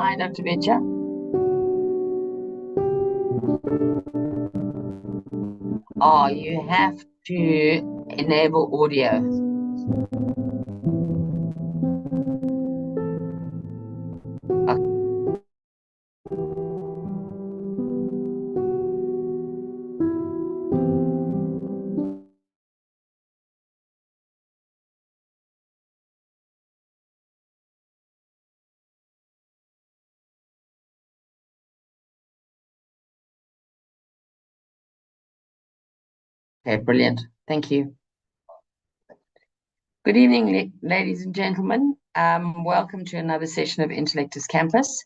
Hi, Dr. Vetja. Oh, you have to enable audio. Okay, brilliant. Thank you. Good evening, ladies and gentlemen. Welcome to another session of Intellectus Campus.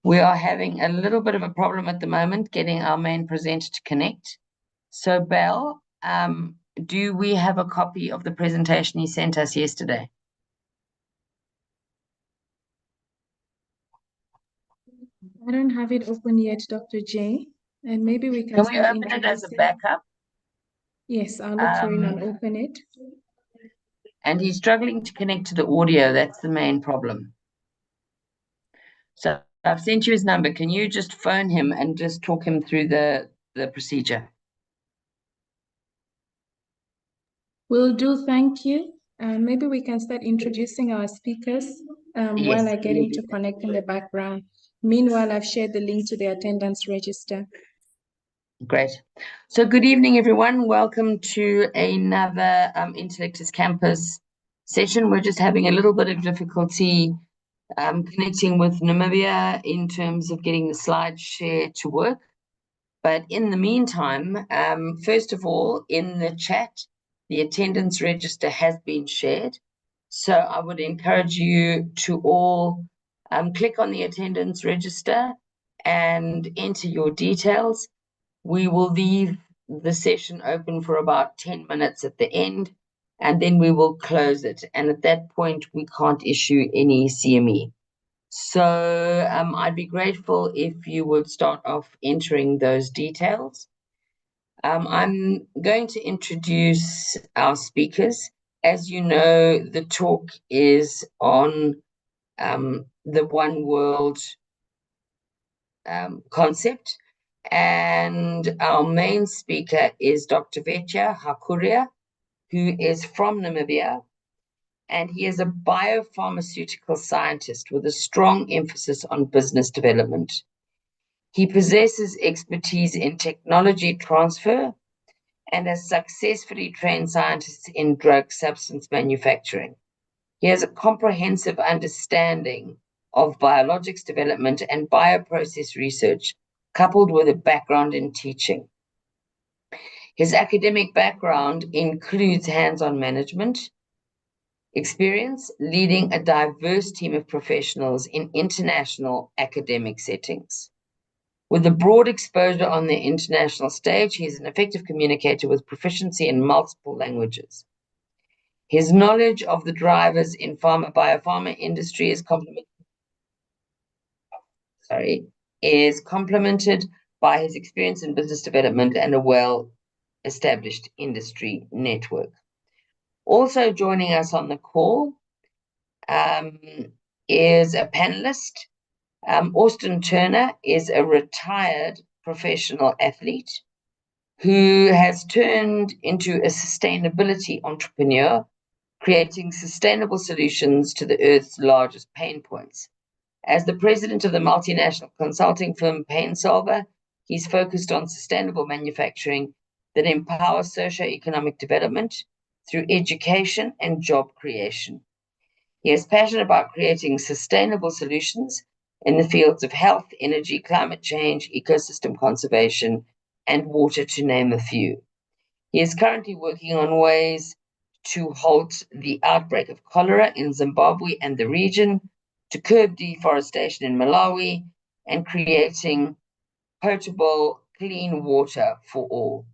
We are having a little bit of a problem at the moment getting our main presenter to connect. So, Belle, do we have a copy of the presentation he sent us yesterday? I don't have it open yet, Dr. J. And maybe we can we open it as a backup? Yes, I'll look for it and open it. And he's struggling to connect to the audio. That's the main problem. So I've sent you his number. Can you just phone him and just talk him through the procedure? Will do, thank you. Maybe we can start introducing our speakers while I get him to connect in the background. Meanwhile, I've shared the link to the attendance register. Great. So good evening, everyone. Welcome to another Intellectus Campus session. We're just having a little bit of difficulty connecting with Namibia in terms of getting the slide share to work. But in the meantime, first of all, in the chat, the attendance register has been shared. So I would encourage you to all click on the attendance register and enter your details. We will leave the session open for about 10 minutes at the end, and then we will close it. And at that point, we can't issue any CME. So I'd be grateful if you would start off entering those details. I'm going to introduce our speakers. As you know, the talk is on the One World concept. And our main speaker is Dr. Vetja Haakuria, who is from Namibia. And he is a biopharmaceutical scientist with a strong emphasis on business development. He possesses expertise in technology transfer and has successfully trained scientists in drug substance manufacturing. He has a comprehensive understanding of biologics development and bioprocess research, coupled with a background in teaching. His academic background includes hands-on management experience, leading a diverse team of professionals in international academic settings. With a broad exposure on the international stage, he is an effective communicator with proficiency in multiple languages. His knowledge of the drivers in biopharma industry is complemented by his experience in business development and a well-established industry network. Also joining us on the call is a panelist. Austin Turner is a retired professional athlete who has turned into a sustainability entrepreneur, creating sustainable solutions to the Earth's largest pain points. As the president of the multinational consulting firm Painsolvr, he's focused on sustainable manufacturing that empowers socio-economic development through education and job creation. He is passionate about creating sustainable solutions in the fields of health, energy, climate change, ecosystem conservation, and water, to name a few. He is currently working on ways to halt the outbreak of cholera in Zimbabwe and the region, to curb deforestation in Malawi, and creating potable, clean water for all.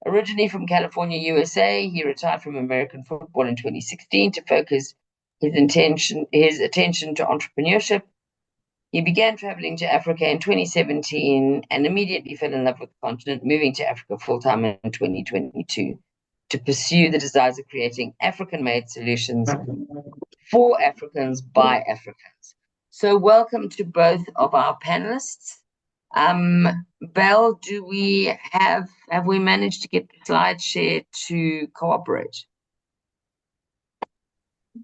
Originally from California, USA, he retired from American football in 2016 to focus his attention to entrepreneurship. He began traveling to Africa in 2017 and immediately fell in love with the continent, moving to Africa full-time in 2022 to pursue the desires of creating African-made solutions for Africans by Africans. So welcome to both of our panelists. Belle, have we managed to get the slide share to cooperate?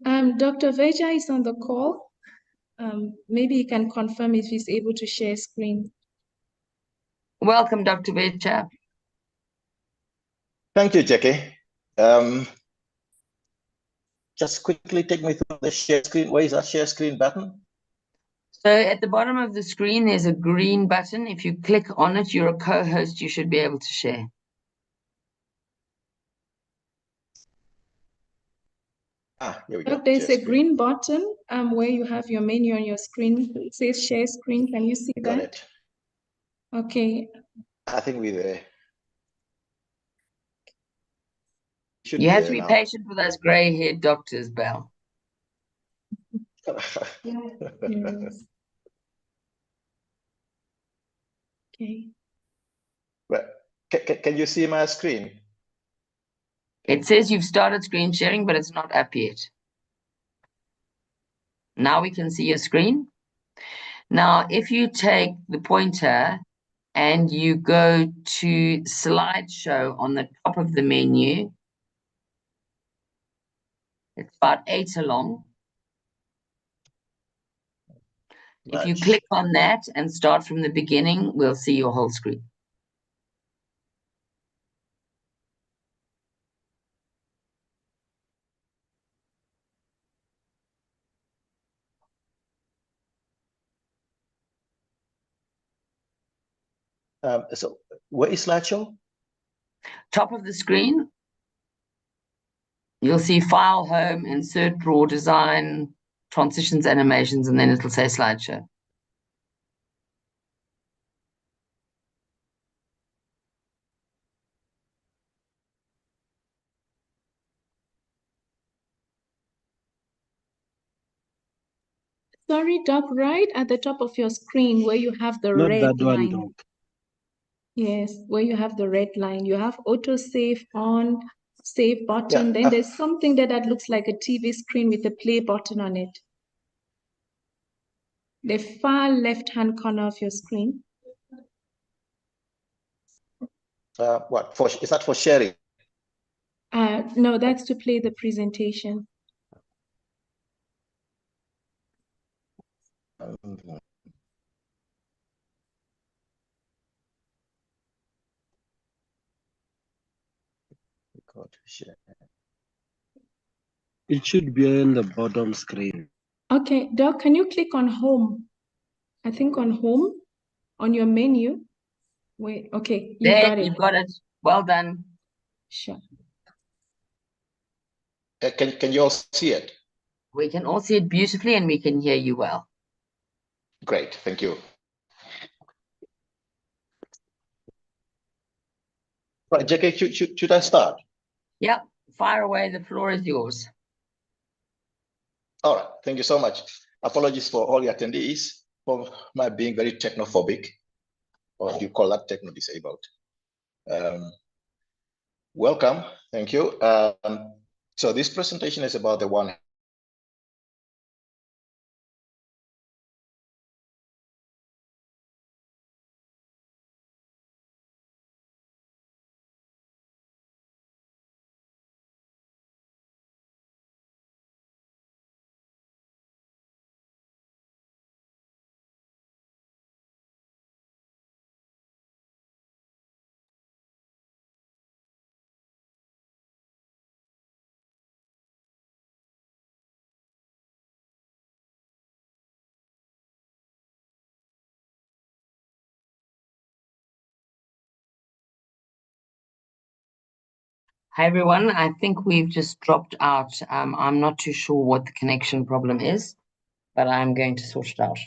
Dr. Vetja is on the call. Maybe he can confirm if he's able to share screen. Welcome, Dr. Vetja. Thank you, Jackie. Just quickly take me through the share screen. Where is that share screen button? So at the bottom of the screen, there's a green button. If you click on it, you're a co-host, you should be able to share. Here we go. There's Share a screen. green button where you have your menu on your screen. It says share screen. Can you see Got that? it. Okay. I think we're there. Should You be have to there be now. patient with us grey-haired doctors, Belle. Yes. Okay. Well, can you see my screen? It says you've started screen sharing, but it's not up yet. Now we can see your screen. Now, if you take the pointer and you go to slideshow on the top of the menu, it's about 8 along. If you click on that and start from the beginning, we'll see your whole screen. So where is slideshow? Top of the screen, you'll see file, home, insert, draw, design, transitions, animations, and then it'll say slideshow. Sorry, Doc, right at the top of your screen where you have the Not red that one, line. Doc. Yes, where you have the red line. You have auto save on, save button. Yeah. Then there's something that looks like a TV screen with a play button on it. The far left-hand corner of your screen. Is that for sharing? No, that's to play the presentation. It should be in the bottom screen. Okay, Doc, can you click on home? I think on home, on your menu. Wait, okay, you There, got it. you've got it. Well done. Sure. Can you all see it? We can all see it beautifully and we can hear you well. Great, thank you. Right, Jackie, should I start? Yep, fire away. The floor is yours. All right, thank you so much. Apologies for all the attendees for my being very technophobic, or if you call that techno-disabled. Welcome, thank you. So this presentation is about the One Hi, everyone. I think we've just dropped out. I'm not too sure what the connection problem is, but I'm going to sort it out.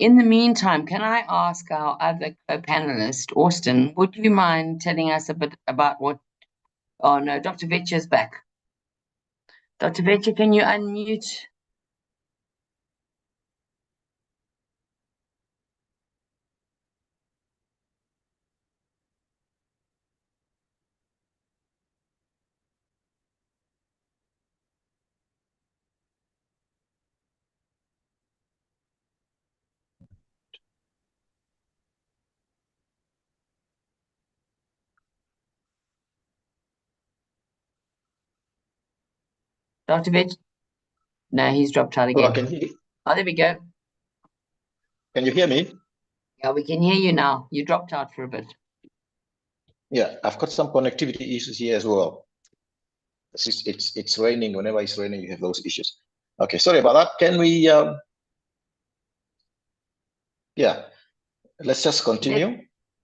In the meantime, can I ask our other co-panelist, Austin, would you mind telling us a bit about what... Oh, no, Dr. Vetja is back. Dr. Vetja, can you unmute? Dr. Vetja? No, he's dropped out Hello, again. There we go. can you hear me? Yeah, we can hear you now. You dropped out for a bit. Yeah, I've got some connectivity issues here as well. It's raining. Whenever it's raining, you have those issues. Okay, sorry about that. Can we? Yeah, let's just continue.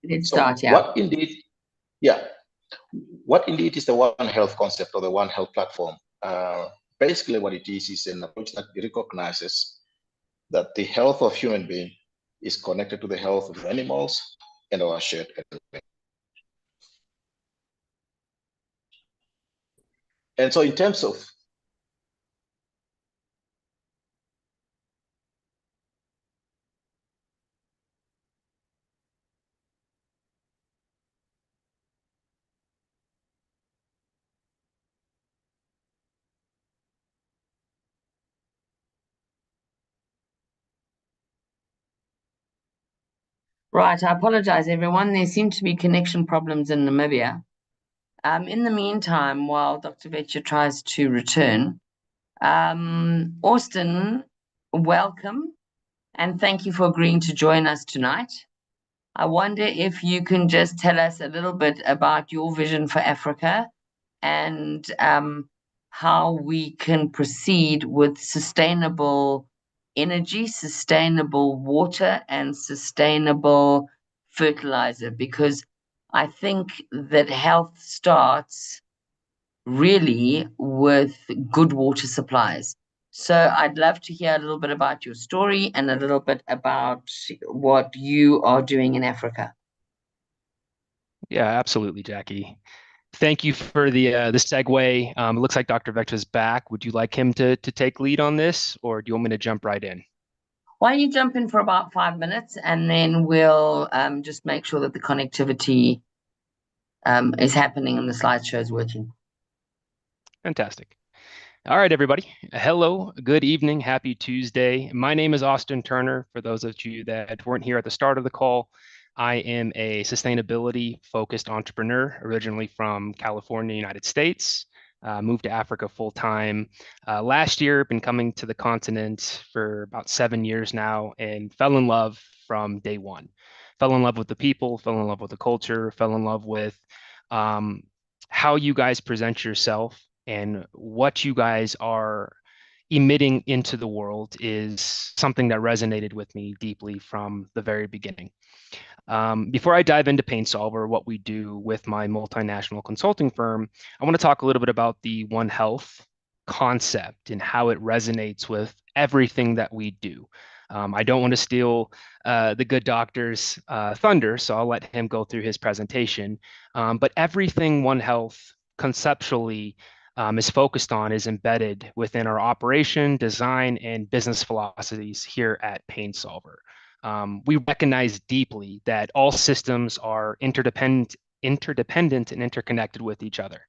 Let's start. Yeah. What indeed? Yeah, what indeed is the One Health concept or the One Health platform? Basically, what it is an approach that recognizes that the health of human being is connected to the health of animals and our shared environment. And so in terms of Right. I apologize, everyone. There seem to be connection problems in Namibia. In the meantime, while Dr. Vetja tries to return, Austin, welcome, and thank you for agreeing to join us tonight. I wonder if you can just tell us a little bit about your vision for Africa and how we can proceed with sustainable energy, sustainable water, and sustainable fertilizer, because I think that health starts really with good water supplies. So I'd love to hear a little bit about your story and a little bit about what you are doing in Africa. Yeah, absolutely, Jackie. Thank you for the segue. It looks like Dr. Vetja's back. Would you like him to take lead on this, or do you want me to jump right in? Why don't you jump in for about 5 minutes, and then we'll just make sure that the connectivity is happening and the slideshow is working. Fantastic. All right, everybody. Hello, good evening, happy Tuesday. My name is Austin Turner. For those of you that weren't here at the start of the call, I am a sustainability-focused entrepreneur, originally from California, United States. Moved to Africa full-time last year, been coming to the continent for about 7 years now, and fell in love from day one. Fell in love with the people, fell in love with the culture, fell in love with how you guys present yourself, and what you guys are emitting into the world is something that resonated with me deeply from the very beginning. Before I dive into Painsolvr, what we do with my multinational consulting firm, I want to talk a little bit about the One Health concept and how it resonates with everything that we do. I don't want to steal the good doctor's thunder, so I'll let him go through his presentation. But everything One Health conceptually is focused on is embedded within our operation, design, and business philosophies here at Painsolvr. We recognize deeply that all systems are interdependent and interconnected with each other.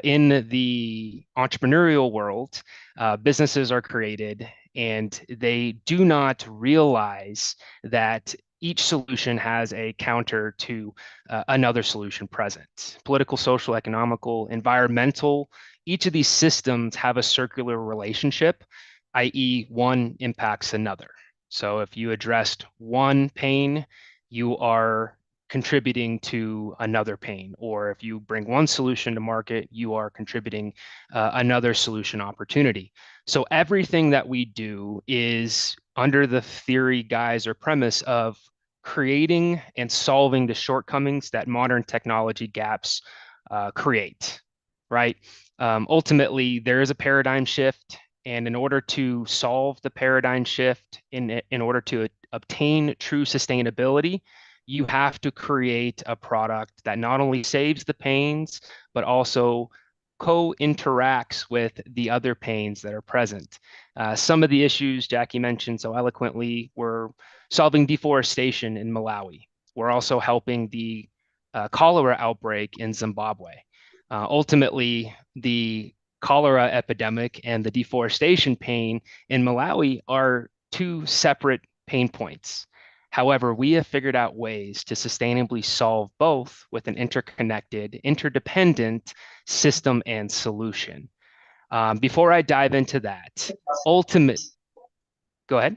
In the entrepreneurial world, businesses are created and they do not realize that each solution has a counter to another solution present. Political, social, economical, environmental, each of these systems have a circular relationship, i.e., one impacts another. So if you addressed one pain, you are contributing to another pain. Or if you bring one solution to market, you are contributing another solution opportunity. So everything that we do is under the theory, guise, or premise of creating and solving the shortcomings that modern technology gaps create, right? Ultimately, there is a paradigm shift. And in order to solve the paradigm shift, in order to obtain true sustainability, you have to create a product that not only saves the pains, but also co-interacts with the other pains that are present. Some of the issues Jackie mentioned so eloquently were solving deforestation in Malawi. We're also helping the cholera outbreak in Zimbabwe. Ultimately, the cholera epidemic and the deforestation pain in Malawi are two separate pain points. However, we have figured out ways to sustainably solve both with an interconnected, interdependent system and solution. Before I dive into that, go ahead.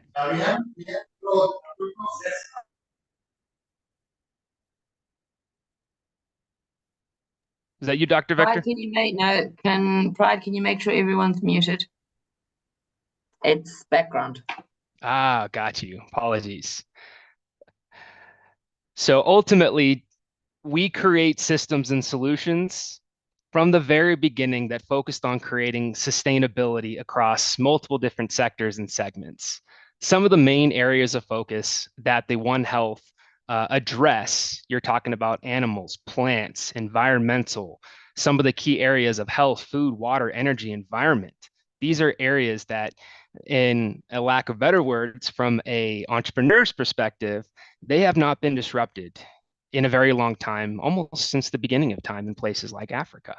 Is that you, Dr. Victor? Pride, can you make sure everyone's muted? It's background. Ah, got you. Apologies. So ultimately, we create systems and solutions from the very beginning that focused on creating sustainability across multiple different sectors and segments. Some of the main areas of focus that the One Health address, you're talking about animals, plants, environmental, some of the key areas of health, food, water, energy, environment. These are areas that, in a lack of better words, from a entrepreneur's perspective, they have not been disrupted in a very long time, almost since the beginning of time in places like Africa.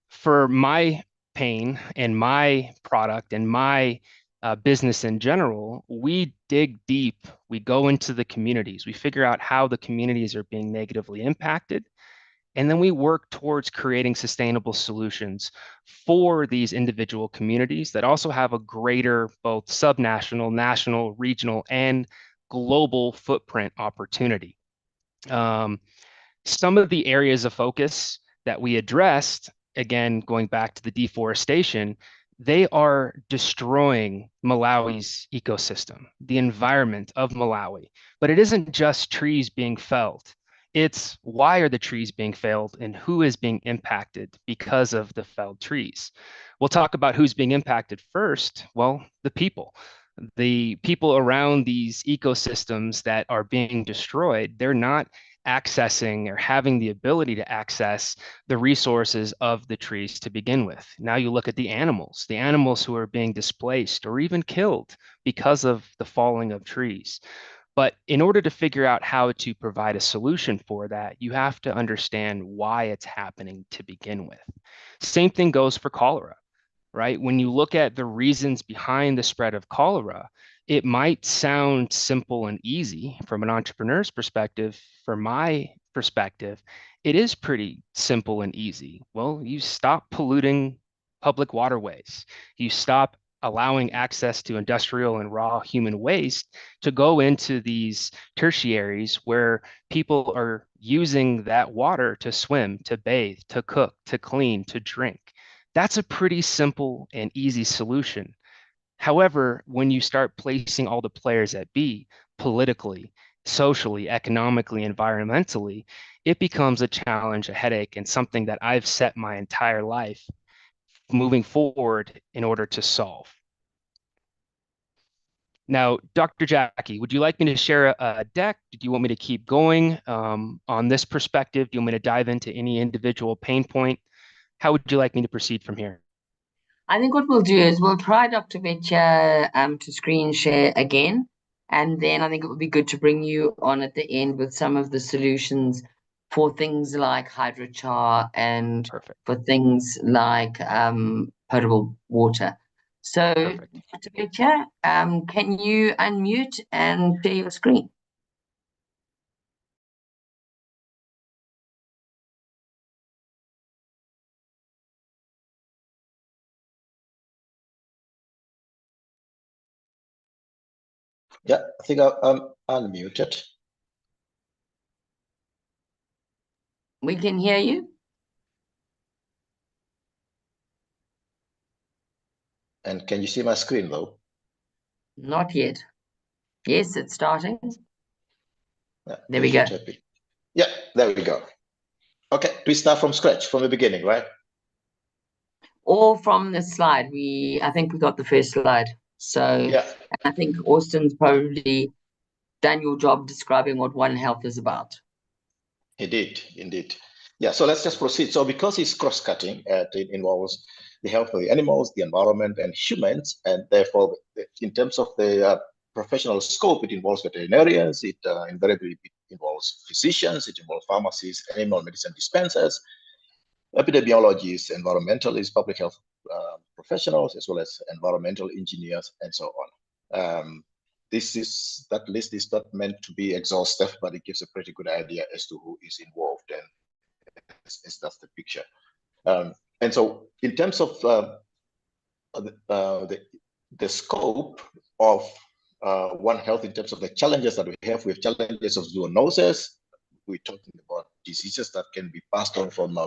For my pain and my product and my business in general, we dig deep, we go into the communities, we figure out how the communities are being negatively impacted, and then we work towards creating sustainable solutions for these individual communities that also have a greater both subnational, national, regional, and global footprint opportunity. Some of the areas of focus that we addressed, again, going back to the deforestation, they are destroying Malawi's ecosystem, the environment of Malawi. But it isn't just trees being felled. It's why are the trees being felled and who is being impacted because of the felled trees. We'll talk about who's being impacted first. Well, the people. The people around these ecosystems that are being destroyed, they're not accessing or having the ability to access the resources of the trees to begin with. Now you look at the animals who are being displaced or even killed because of the falling of trees. But in order to figure out how to provide a solution for that, you have to understand why it's happening to begin with. Same thing goes for cholera, right? When you look at the reasons behind the spread of cholera, it might sound simple and easy from an entrepreneur's perspective. From my perspective, it is pretty simple and easy. Well, you stop polluting public waterways, you stop allowing access to industrial and raw human waste to go into these tertiaries where people are using that water to swim, to bathe, to cook, to clean, to drink. That's a pretty simple and easy solution. However, when you start placing all the players at B, politically, socially, economically, environmentally, it becomes a challenge, a headache, and something that I've set my entire life moving forward in order to solve. Now, Dr. Jackie, would you like me to share a deck? Do you want me to keep going on this perspective? Do you want me to dive into any individual pain point? How would you like me to proceed from here? I think what we'll do is we'll try Dr. Vetja to screen share again. And then I think it would be good to bring you on at the end with some of the solutions for things like hydrochar and Perfect. for things like potable water. So, Perfect. Dr. Vetja, can you unmute and share your screen? Yeah, I think I'm unmuted. We can hear you. And can you see my screen though? Not yet. Yes, it's starting. Yeah, There we go. Yeah, there we go. Okay, we start from scratch, from the beginning, right? Or from the slide. I think we got the first slide. So yeah, I think Austin's probably done your job describing what One Health is about. Indeed. Yeah, so let's just proceed. So because it's cross-cutting, it involves the health of the animals, the environment, and humans, and therefore, in terms of the professional scope, it involves veterinarians, it invariably involves physicians, it involves pharmacists, animal medicine dispensers, epidemiologists, environmentalists, public health professionals, as well as environmental engineers, and so on. That list is not meant to be exhaustive, but it gives a pretty good idea as to who is involved, and as that's the picture. And so in terms of the scope of One Health, in terms of the challenges that we have challenges of zoonosis. We're talking about diseases that can be passed on from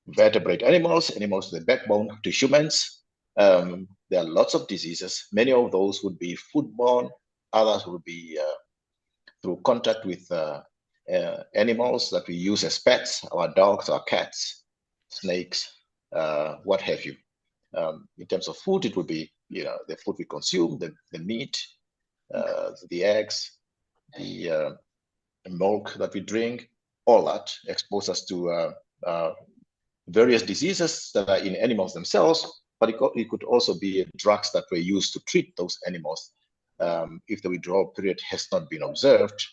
vertebrate animals to the backbone to humans. There are lots of diseases. Many of those would be foodborne, others would be through contact with animals that we use as pets, our dogs, our cats, snakes, what have you. In terms of food, it would be the food we consume, the meat, the eggs, the milk that we drink, all that expose us to various diseases that are in animals themselves, but it could also be drugs that were used to treat those animals. If the withdrawal period has not been observed,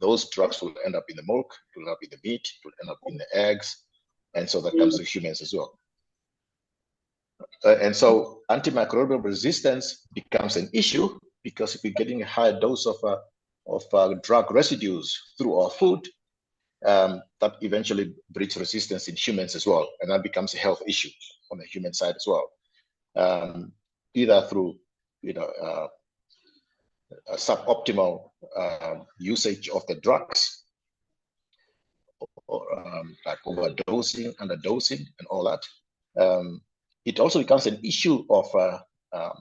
those drugs will end up in the milk, it will end up in the meat, it will end up in the eggs, and so that comes to humans as well. And so antimicrobial resistance becomes an issue because if we're getting a high dose of drug residues through our food, that eventually breeds resistance in humans as well, and that becomes a health issue on the human side as well, either through a suboptimal usage of the drugs, or like overdosing, underdosing, and all that. It also becomes an issue of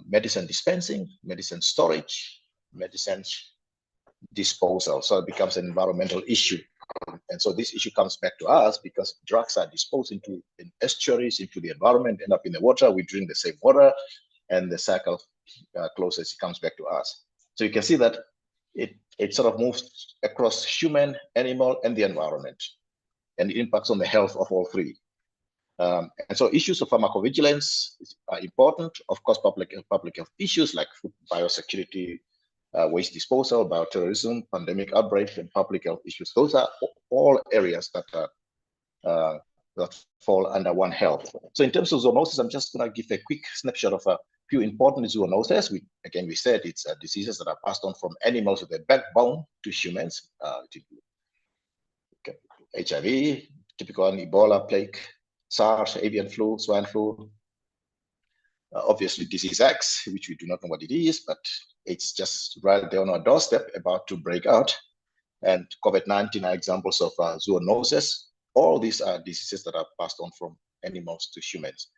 medicine dispensing, medicine storage, medicine disposal. So it becomes an environmental issue. And so this issue comes back to us because drugs are disposed into estuaries, into the environment, end up in the water. We drink the same water, and the cycle closes. It comes back to us. So you can see that it sort of moves across human, animal, and the environment, and it impacts on the health of all three. And so issues of pharmacovigilance are important. Of course, public health issues like food biosecurity, waste disposal, bioterrorism, pandemic outbreak, and public health issues. Those are all areas that that fall under One Health. So in terms of zoonosis, I'm just going to give a quick snapshot of a few important zoonoses. We said it's diseases that are passed on from animals with a backbone to humans. HIV, typical one, Ebola, plague, SARS, avian flu, swine flu. Obviously, disease X, which we do not know what it is, but it's just right there on our doorstep, about to break out. And COVID-19 are examples of zoonosis. All these are diseases that are passed on from animals to humans.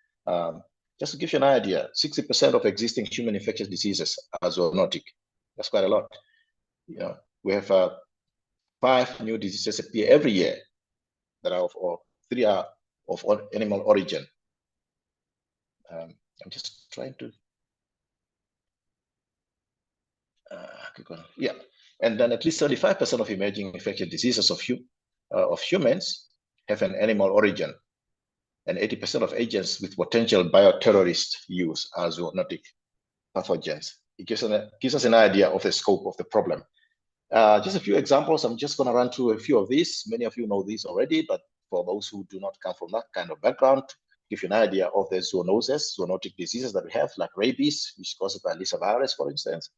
Just to give you an idea, 60% of existing human infectious diseases are zoonotic. That's quite a lot. We have 5 new diseases appear every year that are or 3 are of animal origin. I'm just trying to click on, yeah. And then at least 35% of emerging infectious diseases of humans have an animal origin, and 80% of agents with potential bioterrorist use are zoonotic pathogens. It gives us an idea of the scope of the problem. Just a few examples. I'm just going to run through a few of these. Many of you know these already, but for those who do not come from that kind of background, give you an idea of the zoonotic diseases that we have, like rabies, which is caused by Lissa virus, for instance.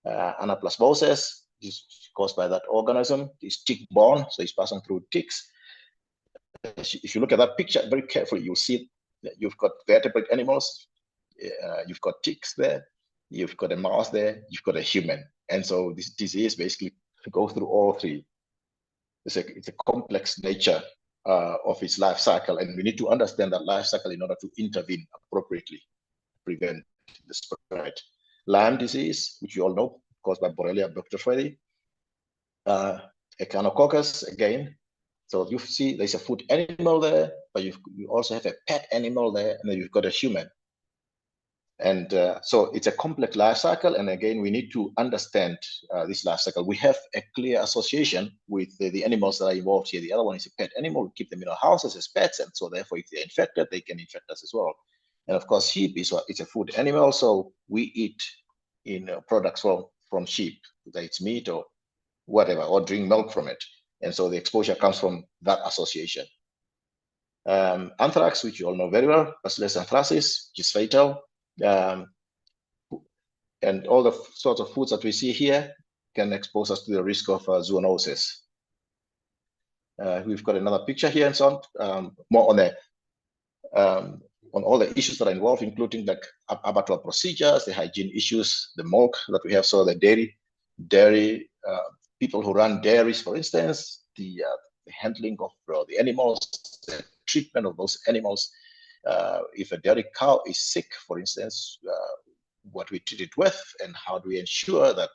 Anaplasmosis is caused by that organism. It's tick-borne, so it's passing through ticks. If you look at that picture very carefully, you'll see that you've got vertebrate animals, you've got ticks there, you've got a mouse there, you've got a human. And so this disease basically goes through all three. It's a complex nature of its life cycle, and we need to understand that life cycle in order to intervene appropriately, prevent the spread. Lyme disease, which you all know, caused by Borrelia burgdorferi. Echinococcus, again. So you see there's a food animal there, but you also have a pet animal there, and then you've got a human. And so it's a complex life cycle. And again, we need to understand this life cycle. We have a clear association with the animals that are involved here. The other one is a pet animal. We keep them in our houses as pets. And so therefore, if they're infected, they can infect us as well. And of course, sheep it's a food animal. So we eat products from sheep, whether it's meat or whatever, or drink milk from it. And so the exposure comes from that association. Anthrax, which you all know very well, Bacillus anthracis, which is fatal. And all the sorts of foods that we see here can expose us to the risk of zoonosis. We've got another picture here and so on, more on on all the issues that are involved, including like abattoir procedures, the hygiene issues, the milk that we have, so the dairy people who run dairies, for instance, the handling of the animals, the treatment of those animals. If a dairy cow is sick, for instance, what we treat it with, and how do we ensure that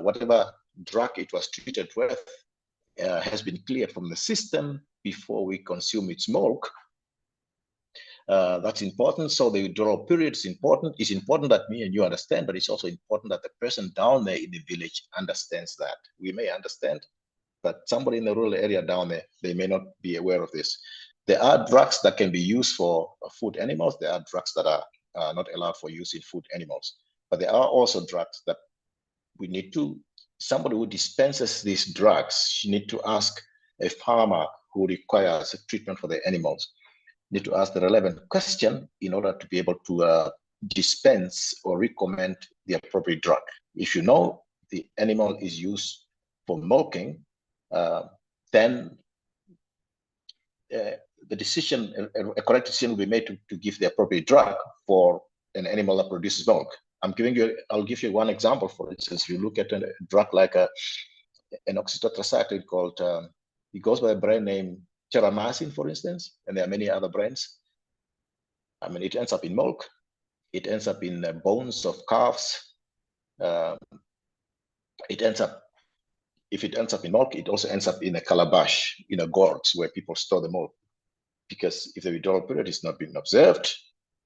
whatever drug it was treated with has been cleared from the system before we consume its milk. That's important. So the withdrawal period is important. It's important that me and you understand, but it's also important that the person down there in the village understands that. We may understand, but somebody in the rural area down there, they may not be aware of this. There are drugs that can be used for food animals. There are drugs that are not allowed for use in food animals. But there are also drugs that we need to, somebody who dispenses these drugs, you need to ask a farmer who requires a treatment for the animals, need to ask the relevant question in order to be able to dispense or recommend the appropriate drug. If you know the animal is used for milking, then the decision, a correct decision will be made to give the appropriate drug for an animal that produces milk. I'll give you one example. For instance, you look at a drug like an oxytetracycline called, it goes by a brand name Terramycin, for instance, and there are many other brands. I mean, it ends up in milk. It ends up in bones of calves. It ends up, if it ends up in milk, it also ends up in a calabash, in a gourds where people store the milk. Because if the withdrawal period is not being observed,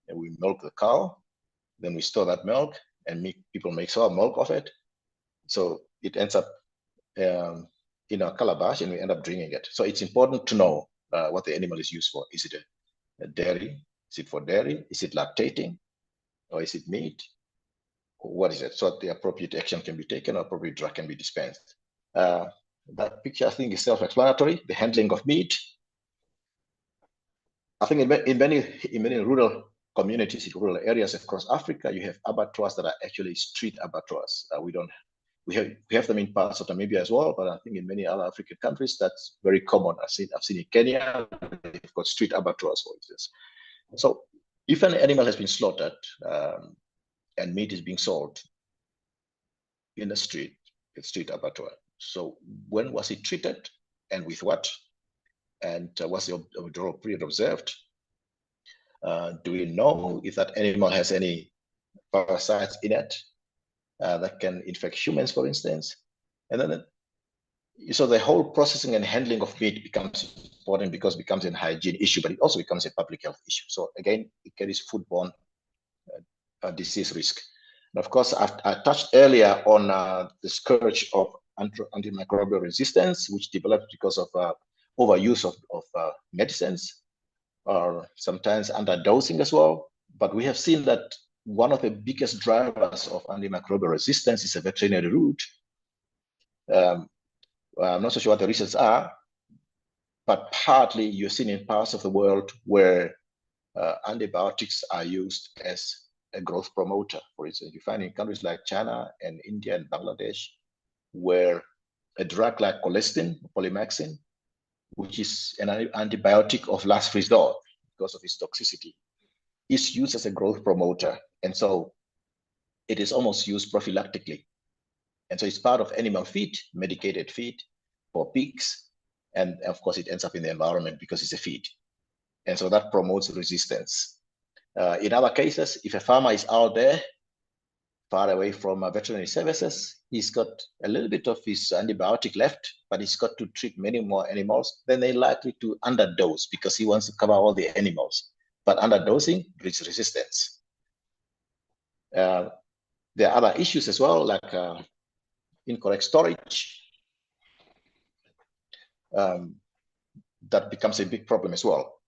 and we milk the cow, then we store that milk, and people make sour milk of it. So it ends up in a calabash, and we end up drinking it. So it's important to know what the animal is used for. Is it a dairy? Is it for dairy? Is it lactating? Or is it meat? Or what is it? So the appropriate action can be taken, or appropriate drug can be dispensed. That picture, I think, is self-explanatory. The handling of meat. I think in many rural communities, in rural areas across Africa, you have abattoirs that are actually street abattoirs. We have them in parts of Namibia as well, but I think in many other African countries that's very common. I've seen in Kenya, they've got street abattoirs, for instance. So if an animal has been slaughtered and meat is being sold in the street, it's street abattoir. So when was it treated, and with what? And was the withdrawal period observed? Do we know if that animal has any parasites in it that can infect humans, for instance? And then, so the whole processing and handling of meat becomes important because it becomes a hygiene issue, but it also becomes a public health issue. So again, it carries foodborne disease risk. And of course, I touched earlier on the scourge of antimicrobial resistance, which developed because of overuse of medicines, or sometimes underdosing as well. But we have seen that one of the biggest drivers of antimicrobial resistance is a veterinary route. I'm not so sure what the reasons are, but partly you're seeing in parts of the world where antibiotics are used as a growth promoter. For instance, you find in countries like China and India and Bangladesh, where a drug like colistin, polymyxin, which is an antibiotic of last resort because of its toxicity, is used as a growth promoter. And so it is almost used prophylactically. And so it's part of animal feed, medicated feed for pigs. And of course, it ends up in the environment because it's a feed. And so that promotes resistance. In other cases, if a farmer is out there, far away from veterinary services, he's got a little bit of his antibiotic left, but he's got to treat many more animals, then they're likely to underdose because he wants to cover all the animals. But underdosing breeds resistance. There are other issues as well, like incorrect storage. That becomes a big problem as well.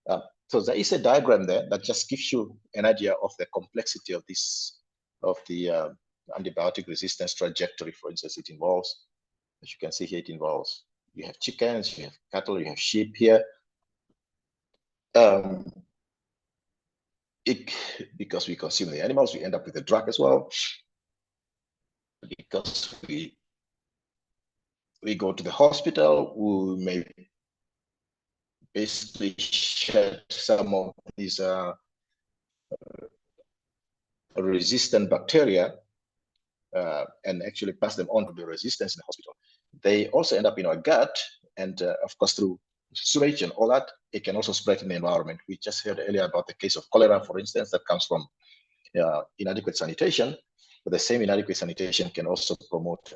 So there is a diagram there that just gives you an idea of the complexity of this, of the antibiotic resistance trajectory. For instance, it involves, as you can see here, it involves, you have chickens, you have cattle, you have sheep here. Because we consume the animals, we end up with a drug as well. Because we go to the hospital, we may basically shed some of these resistant bacteria and actually pass them on to the resistance in the hospital. They also end up in our gut, and of course through sewage and all that, it can also spread in the environment. We just heard earlier about the case of cholera, for instance, that comes from inadequate sanitation, but the same inadequate sanitation can also promote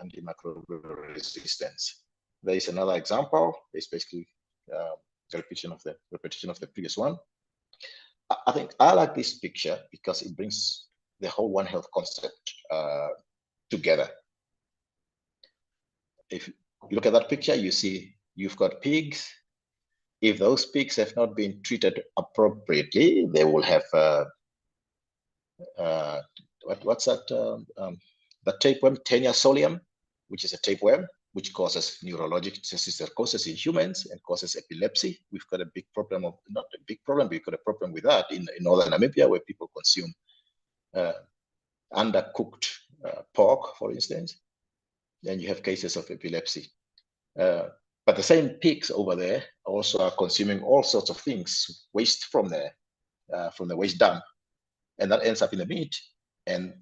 antimicrobial resistance. There is another example. It's basically the repetition of the previous one. I think I like this picture because it brings the whole One Health concept together. If you look at that picture, you see you've got pigs. If those pigs have not been treated appropriately, they will have what's that? The tapeworm, Taenia solium, which is a tapeworm, which causes neurologic cysticercosis in humans and causes epilepsy. We've got a big problem of, not a big problem, we've got a problem with that in northern Namibia, where people consume undercooked pork, for instance. Then you have cases of epilepsy. But the same pigs over there also are consuming all sorts of things, waste from there, from the waste dump, and that ends up in the meat. And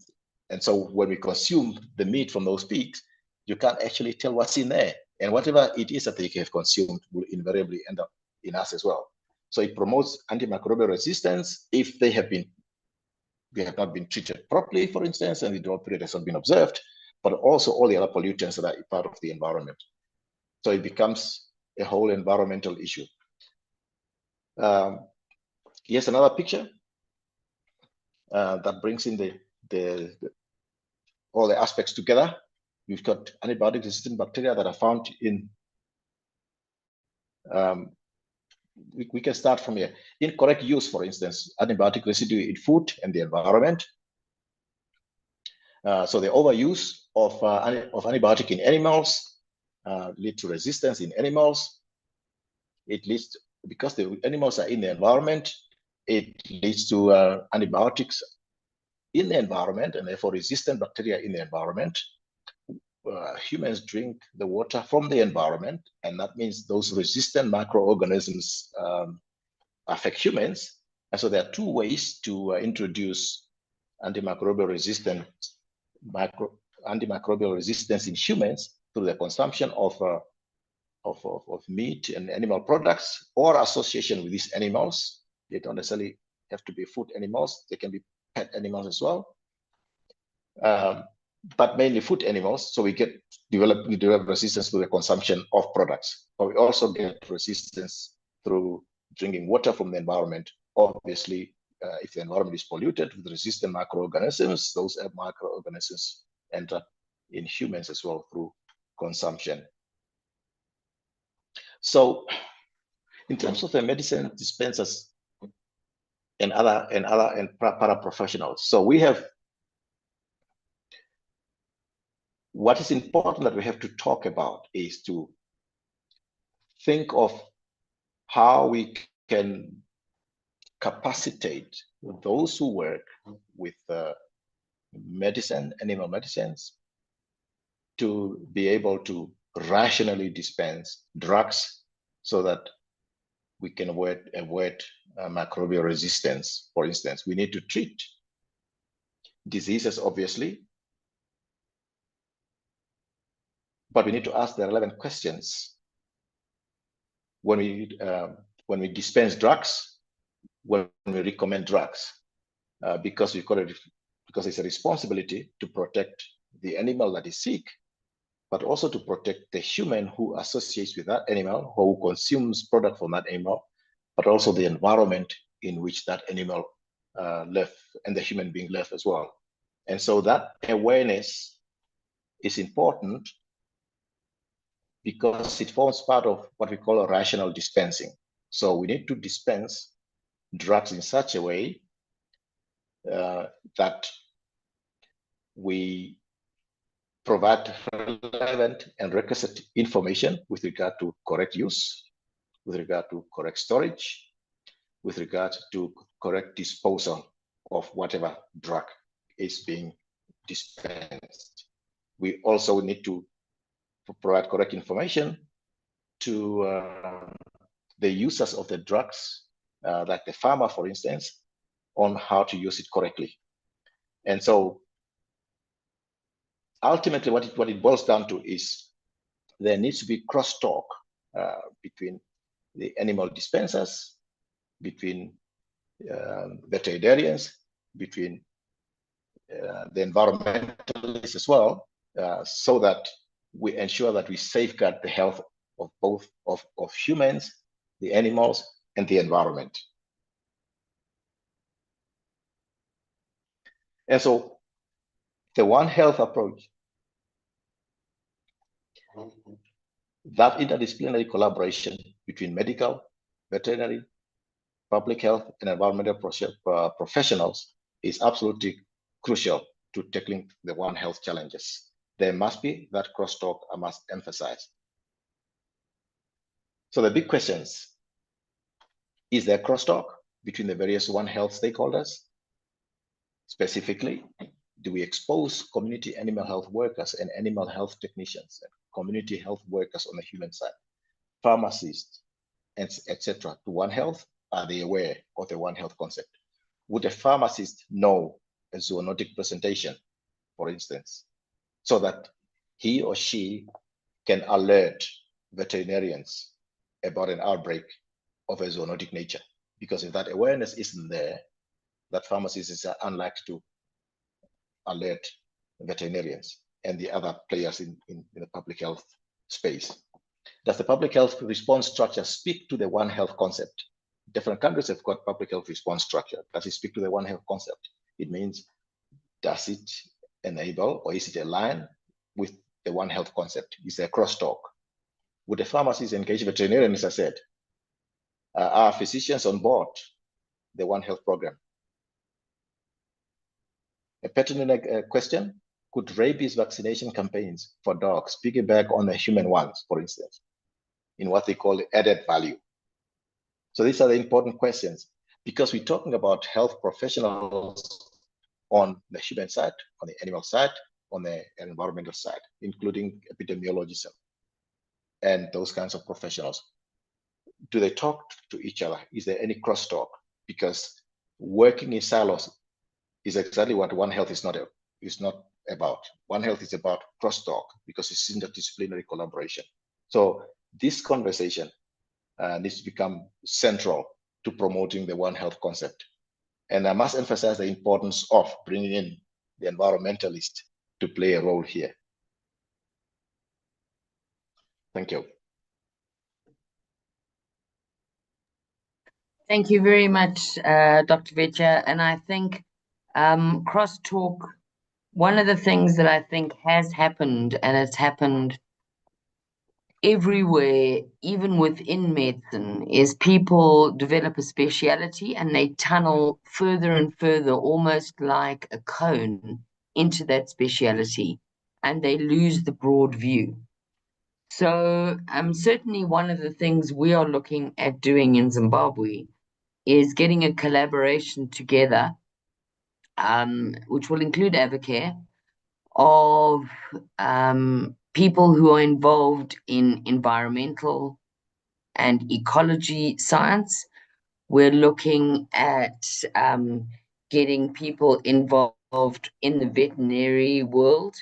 so when we consume the meat from those pigs, you can't actually tell what's in there. And whatever it is that they have consumed will invariably end up in us as well. So it promotes antimicrobial resistance if they have not been treated properly, for instance, and the drought period has not been observed, but also all the other pollutants that are part of the environment. So it becomes a whole environmental issue. Here's another picture that brings in all the aspects together. We've got antibiotic-resistant bacteria that are found in, we can start from here. Incorrect use, for instance, antibiotic residue in food and the environment. So the overuse of antibiotic in animals lead to resistance in animals. It leads to, because the animals are in the environment, it leads to antibiotics in the environment and therefore resistant bacteria in the environment. Humans drink the water from the environment, and that means those resistant microorganisms affect humans. And so there are two ways to introduce antimicrobial resistance in humans: through the consumption of meat and animal products, or association with these animals. They don't necessarily have to be food animals; they can be pet animals as well. But mainly food animals. So we develop resistance through the consumption of products. But we also get resistance through drinking water from the environment. Obviously, if the environment is polluted with resistant microorganisms, those microorganisms enter in humans as well through consumption. So in terms of the medicine dispensers and paraprofessionals, so we have, what is important that we have to talk about is to think of how we can capacitate those who work with medicine, animal medicines, to be able to rationally dispense drugs so that we can avoid microbial resistance. For instance, we need to treat diseases, obviously, but we need to ask the relevant questions when we dispense drugs, when we recommend drugs, because it's a responsibility to protect the animal that is sick, but also to protect the human who associates with that animal, who consumes product from that animal, but also the environment in which that animal left, and the human being left as well. And so that awareness is important because it forms part of what we call a rational dispensing. So we need to dispense drugs in such a way that we provide relevant and requisite information with regard to correct use, with regard to correct storage, with regard to correct disposal of whatever drug is being dispensed. We also need to provide correct information to the users of the drugs, like the pharma, for instance, on how to use it correctly. And so ultimately what it boils down to is there needs to be crosstalk between the animal dispensers, between veterinarians, between the environmentalists as well, so that we ensure that we safeguard the health of both of humans, the animals, and the environment. And so the One Health approach, that interdisciplinary collaboration between medical, veterinary, public health, and environmental professionals is absolutely crucial to tackling the One Health challenges. There must be that crosstalk, I must emphasize. So the big questions: is there crosstalk between the various One Health stakeholders? Specifically, do we expose community animal health workers and animal health technicians, and community health workers on the human side, pharmacists, etc., to One Health? Are they aware of the One Health concept? Would a pharmacist know a zoonotic presentation, for instance, so that he or she can alert veterinarians about an outbreak of a zoonotic nature? Because if that awareness isn't there, that pharmacist is unlikely to alert veterinarians and the other players in the public health space. Does the public health response structure speak to the One Health concept? Different countries have got public health response structure. Does it speak to the One Health concept? It means, does it enable or is it aligned with the One Health concept? Is there crosstalk? Would the pharmacists engage veterinarians, as I said? Are physicians on board the One Health program? A pertinent question: could rabies vaccination campaigns for dogs piggyback on the human ones, for instance, in what they call added value? So these are the important questions, because we're talking about health professionals on the human side, on the animal side, on the environmental side, including epidemiologists and those kinds of professionals. Do they talk to each other? Is there any crosstalk? Because working in silos is exactly what One Health is not about. One Health is about crosstalk, because it's interdisciplinary collaboration. So this conversation needs to become central to promoting the One Health concept. And I must emphasize the importance of bringing in the environmentalist to play a role here. Thank you. Thank you very much, Dr. Vetja. And I think crosstalk, one of the things that I think has happened, and it's happened everywhere, even within medicine, is people develop a speciality and they tunnel further and further, almost like a cone, into that speciality, and they lose the broad view. So certainly one of the things we are looking at doing in Zimbabwe is getting a collaboration together, which will include Avocare, of people who are involved in environmental and ecology science. We're looking at getting people involved in the veterinary world.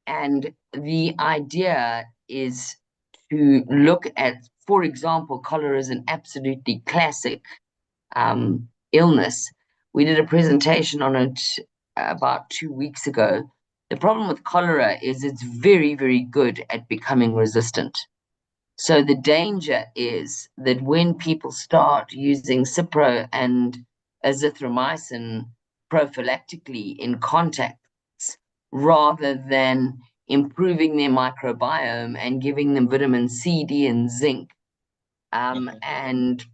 And the idea is to look at, for example, cholera is an absolutely classic illness. We did a presentation on it about 2 weeks ago. The problem with cholera is it's very, very good at becoming resistant. So the danger is that when people start using Cipro and azithromycin prophylactically in contacts, rather than improving their microbiome and giving them vitamin C, D, and zinc, and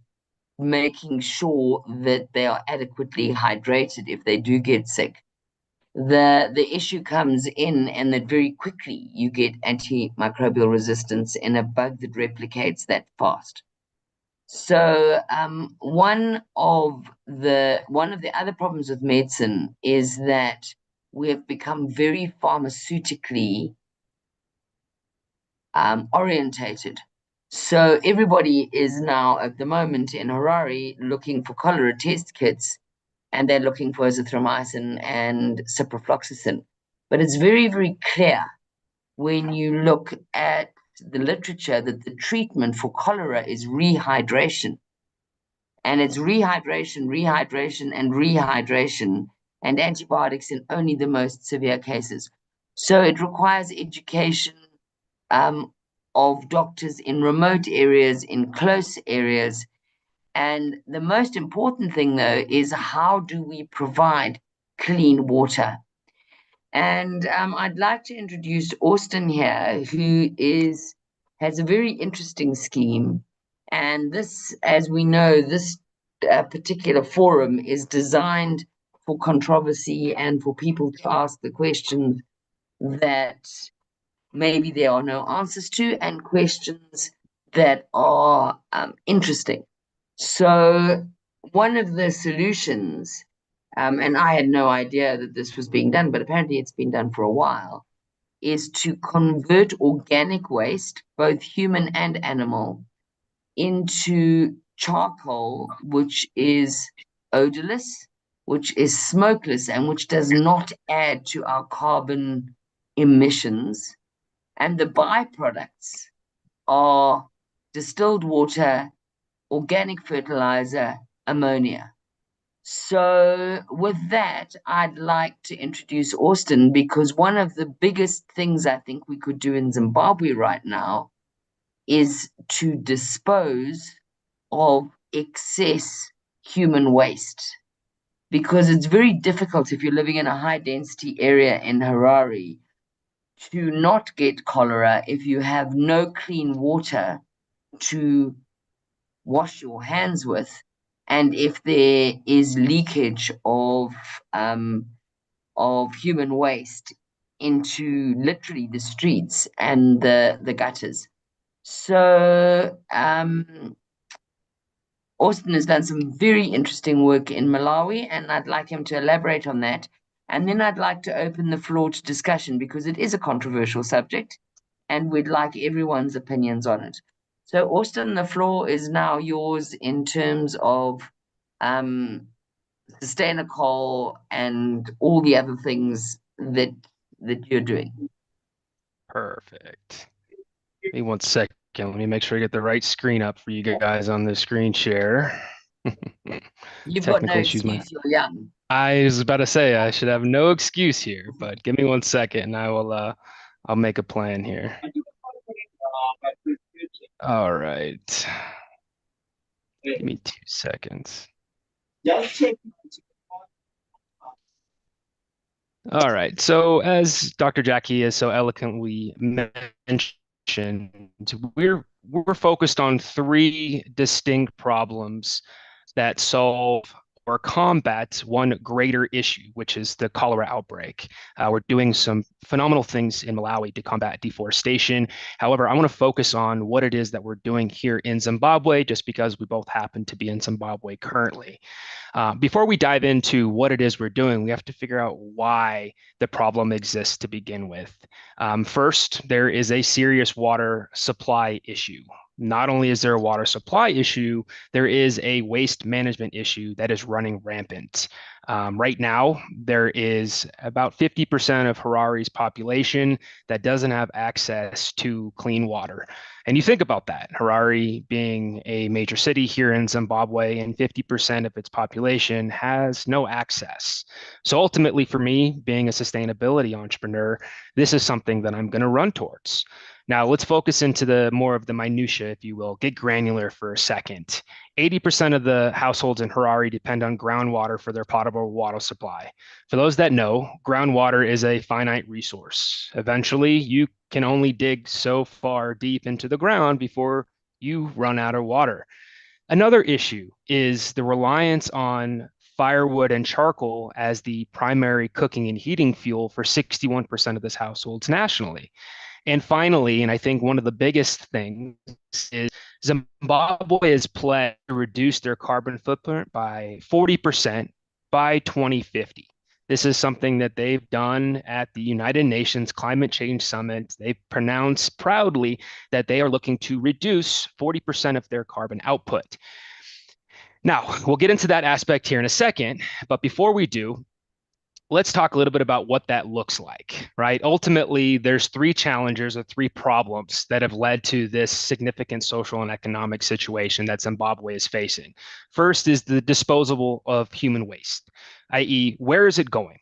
making sure that they are adequately hydrated if they do get sick, the issue comes in, and that very quickly you get antimicrobial resistance in a bug that replicates that fast. So one of the other problems with medicine is that we have become very pharmaceutically orientated. So everybody is now at the moment in Harare looking for cholera test kits, and they're looking for azithromycin and ciprofloxacin. But it's very, very clear when you look at the literature that the treatment for cholera is rehydration. And it's rehydration, rehydration, and rehydration, and antibiotics in only the most severe cases. So it requires education of doctors in remote areas, in close areas. And the most important thing, though, is how do we provide clean water? And I'd like to introduce Austin here, who has a very interesting scheme. And this, as we know, this particular forum is designed for controversy and for people to ask the questions that maybe there are no answers to, and questions that are interesting. So one of the solutions, and I had no idea that this was being done, but apparently it's been done for a while, is to convert organic waste, both human and animal, into charcoal, which is odorless, which is smokeless, and which does not add to our carbon emissions. And the byproducts are distilled water, organic fertilizer, ammonia. So with that, I'd like to introduce Austin, because one of the biggest things I think we could do in Zimbabwe right now is to dispose of excess human waste. Because it's very difficult if you're living in a high density area in Harare to not get cholera if you have no clean water to wash your hands with, and if there is leakage of human waste into literally the streets and the gutters. So Austin has done some very interesting work in Malawi, and I'd like him to elaborate on that. And then I'd like to open the floor to discussion, because it is a controversial subject and we'd like everyone's opinions on it. So Austin, the floor is now yours in terms of sustainable and all the other things that you're doing. Perfect. Give me 1 second. Let me make sure I get the right screen up for you guys on the screen share. You've got no Technical issues, excuse, you're young. I was about to say I should have no excuse here, but give me 1 second and I will I'll make a plan here. All right. Give me 2 seconds. All right. So as Dr. Jackie has so eloquently mentioned, we're focused on 3 distinct problems that solve or combat one greater issue, which is the cholera outbreak. We're doing some phenomenal things in Malawi to combat deforestation. However, I want to focus on what it is that we're doing here in Zimbabwe, just because we both happen to be in Zimbabwe currently. Before we dive into what it is we're doing, we have to figure out why the problem exists to begin with. First, there is a serious water supply issue. Not only is there a water supply issue, there is a waste management issue that is running rampant. Right now, there is about 50% of Harare's population that doesn't have access to clean water. And you think about that, Harare being a major city here in Zimbabwe, and 50% of its population has no access. So ultimately, for me, being a sustainability entrepreneur, this is something that I'm going to run towards. Now let's focus into the more of the minutia, if you will, get granular for a second. 80% of the households in Harare depend on groundwater for their potable water supply. For those that know, groundwater is a finite resource. Eventually, you can only dig so far deep into the ground before you run out of water. Another issue is the reliance on firewood and charcoal as the primary cooking and heating fuel for 61% of this households nationally. And finally, and I think one of the biggest things is Zimbabwe has pledged to reduce their carbon footprint by 40% by 2050. This is something that they've done at the United Nations Climate Change Summit. They pronounce proudly that they are looking to reduce 40% of their carbon output. Now, we'll get into that aspect here in a second, but before we do, let's talk a little bit about what that looks like, right? Ultimately, there's three challenges or three problems that have led to this significant social and economic situation that Zimbabwe is facing. First is the disposal of human waste, i.e., where is it going?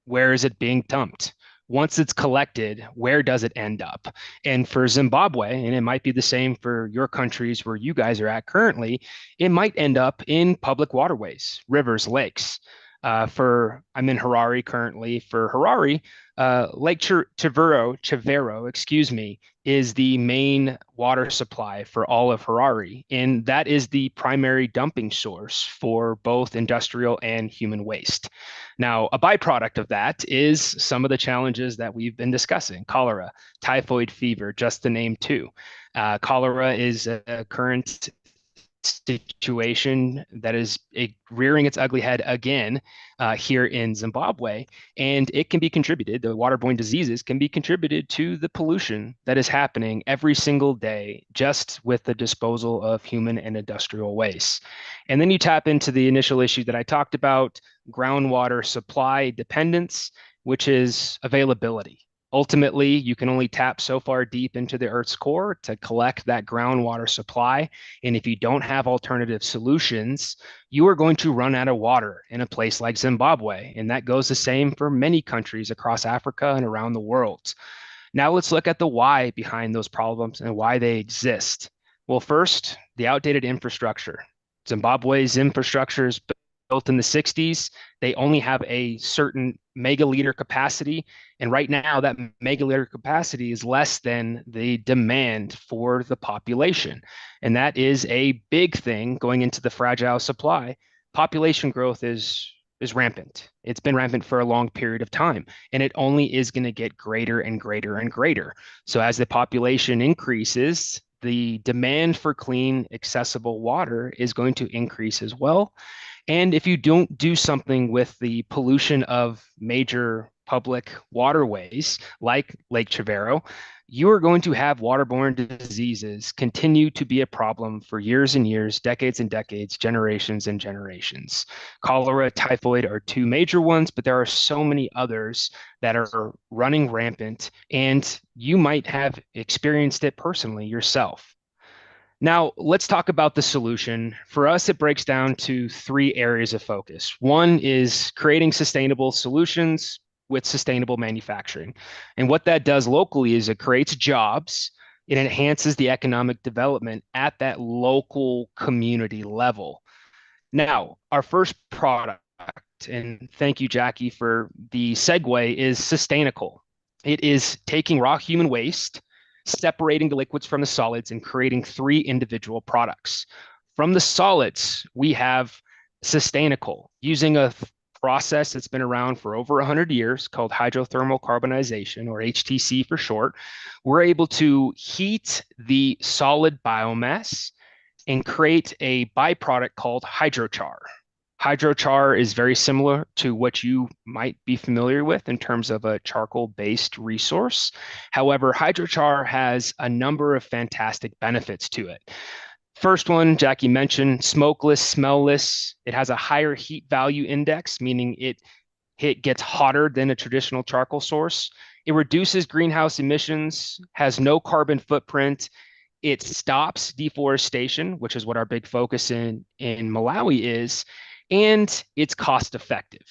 Where is it being dumped? Once it's collected, where does it end up? And for Zimbabwe, and it might be the same for your countries where you guys are at currently, it might end up in public waterways, rivers, lakes. I'm in Harare currently. For Harare, Lake Chivero, excuse me, is the main water supply for all of Harare, and that is the primary dumping source for both industrial and human waste. Now, a byproduct of that is some of the challenges that we've been discussing: cholera, typhoid fever, just to name two. Cholera is a current situation that is rearing its ugly head again here in Zimbabwe. And it can be contributed, the waterborne diseases can be contributed to the pollution that is happening every single day just with the disposal of human and industrial waste. And then you tap into the initial issue that I talked about, groundwater supply dependence, which is availability. Ultimately, you can only tap so far deep into the Earth's core to collect that groundwater supply. And if you don't have alternative solutions, you are going to run out of water in a place like Zimbabwe. And that goes the same for many countries across Africa and around the world. Now let's look at the why behind those problems and why they exist. Well, first, the outdated infrastructure. Zimbabwe's infrastructure is built in the 60s. They only have a certain megaliter capacity. And right now, that megaliter capacity is less than the demand for the population. And that is a big thing going into the fragile supply. Population growth is rampant. It's been rampant for a long period of time, and it only is going to get greater and greater and greater. So as the population increases, the demand for clean, accessible water is going to increase as well. And if you don't do something with the pollution of major public waterways like Lake Chivero, you are going to have waterborne diseases continue to be a problem for years and years, decades and decades, generations and generations. Cholera, typhoid are two major ones, but there are so many others that are running rampant, and you might have experienced it personally yourself. Now, let's talk about the solution. For us, it breaks down to three areas of focus. One is creating sustainable solutions with sustainable manufacturing. And what that does locally is it creates jobs, it enhances the economic development at that local community level. Now, our first product, and thank you, Jackie, for the segue, is Sustainical. It is taking raw human waste, separating the liquids from the solids, and creating three individual products. From the solids, we have Sustainical, using a process that's been around for over 100 years called hydrothermal carbonization, or HTC for short. We're able to heat the solid biomass and create a byproduct called hydrochar. Hydrochar is very similar to what you might be familiar with in terms of a charcoal-based resource. However, hydrochar has a number of fantastic benefits to it. First one, Jackie mentioned, smokeless, smellless. It has a higher heat value index, meaning it gets hotter than a traditional charcoal source. It reduces greenhouse emissions, has no carbon footprint. It stops deforestation, which is what our big focus in Malawi is, and it's cost effective.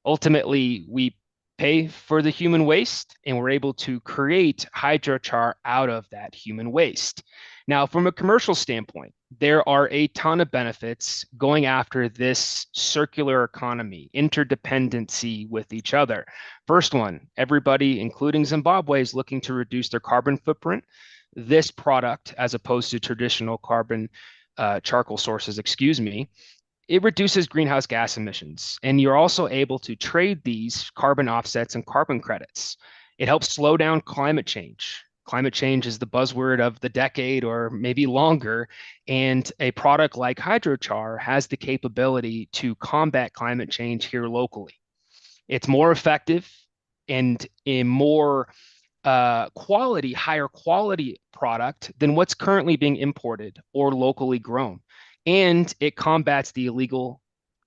Ultimately, we pay for the human waste, and we're able to create hydrochar out of that human waste. Now, from a commercial standpoint, there are a ton of benefits going after this circular economy, interdependency with each other. First one, everybody, including Zimbabwe, is looking to reduce their carbon footprint. This product, as opposed to traditional carbon charcoal sources, it reduces greenhouse gas emissions. And you're also able to trade these carbon offsets and carbon credits. It helps slow down climate change. Climate change is the buzzword of the decade or maybe longer. And a product like hydrochar has the capability to combat climate change here locally. It's more effective and a more higher quality product than what's currently being imported or locally grown. And it combats the illegal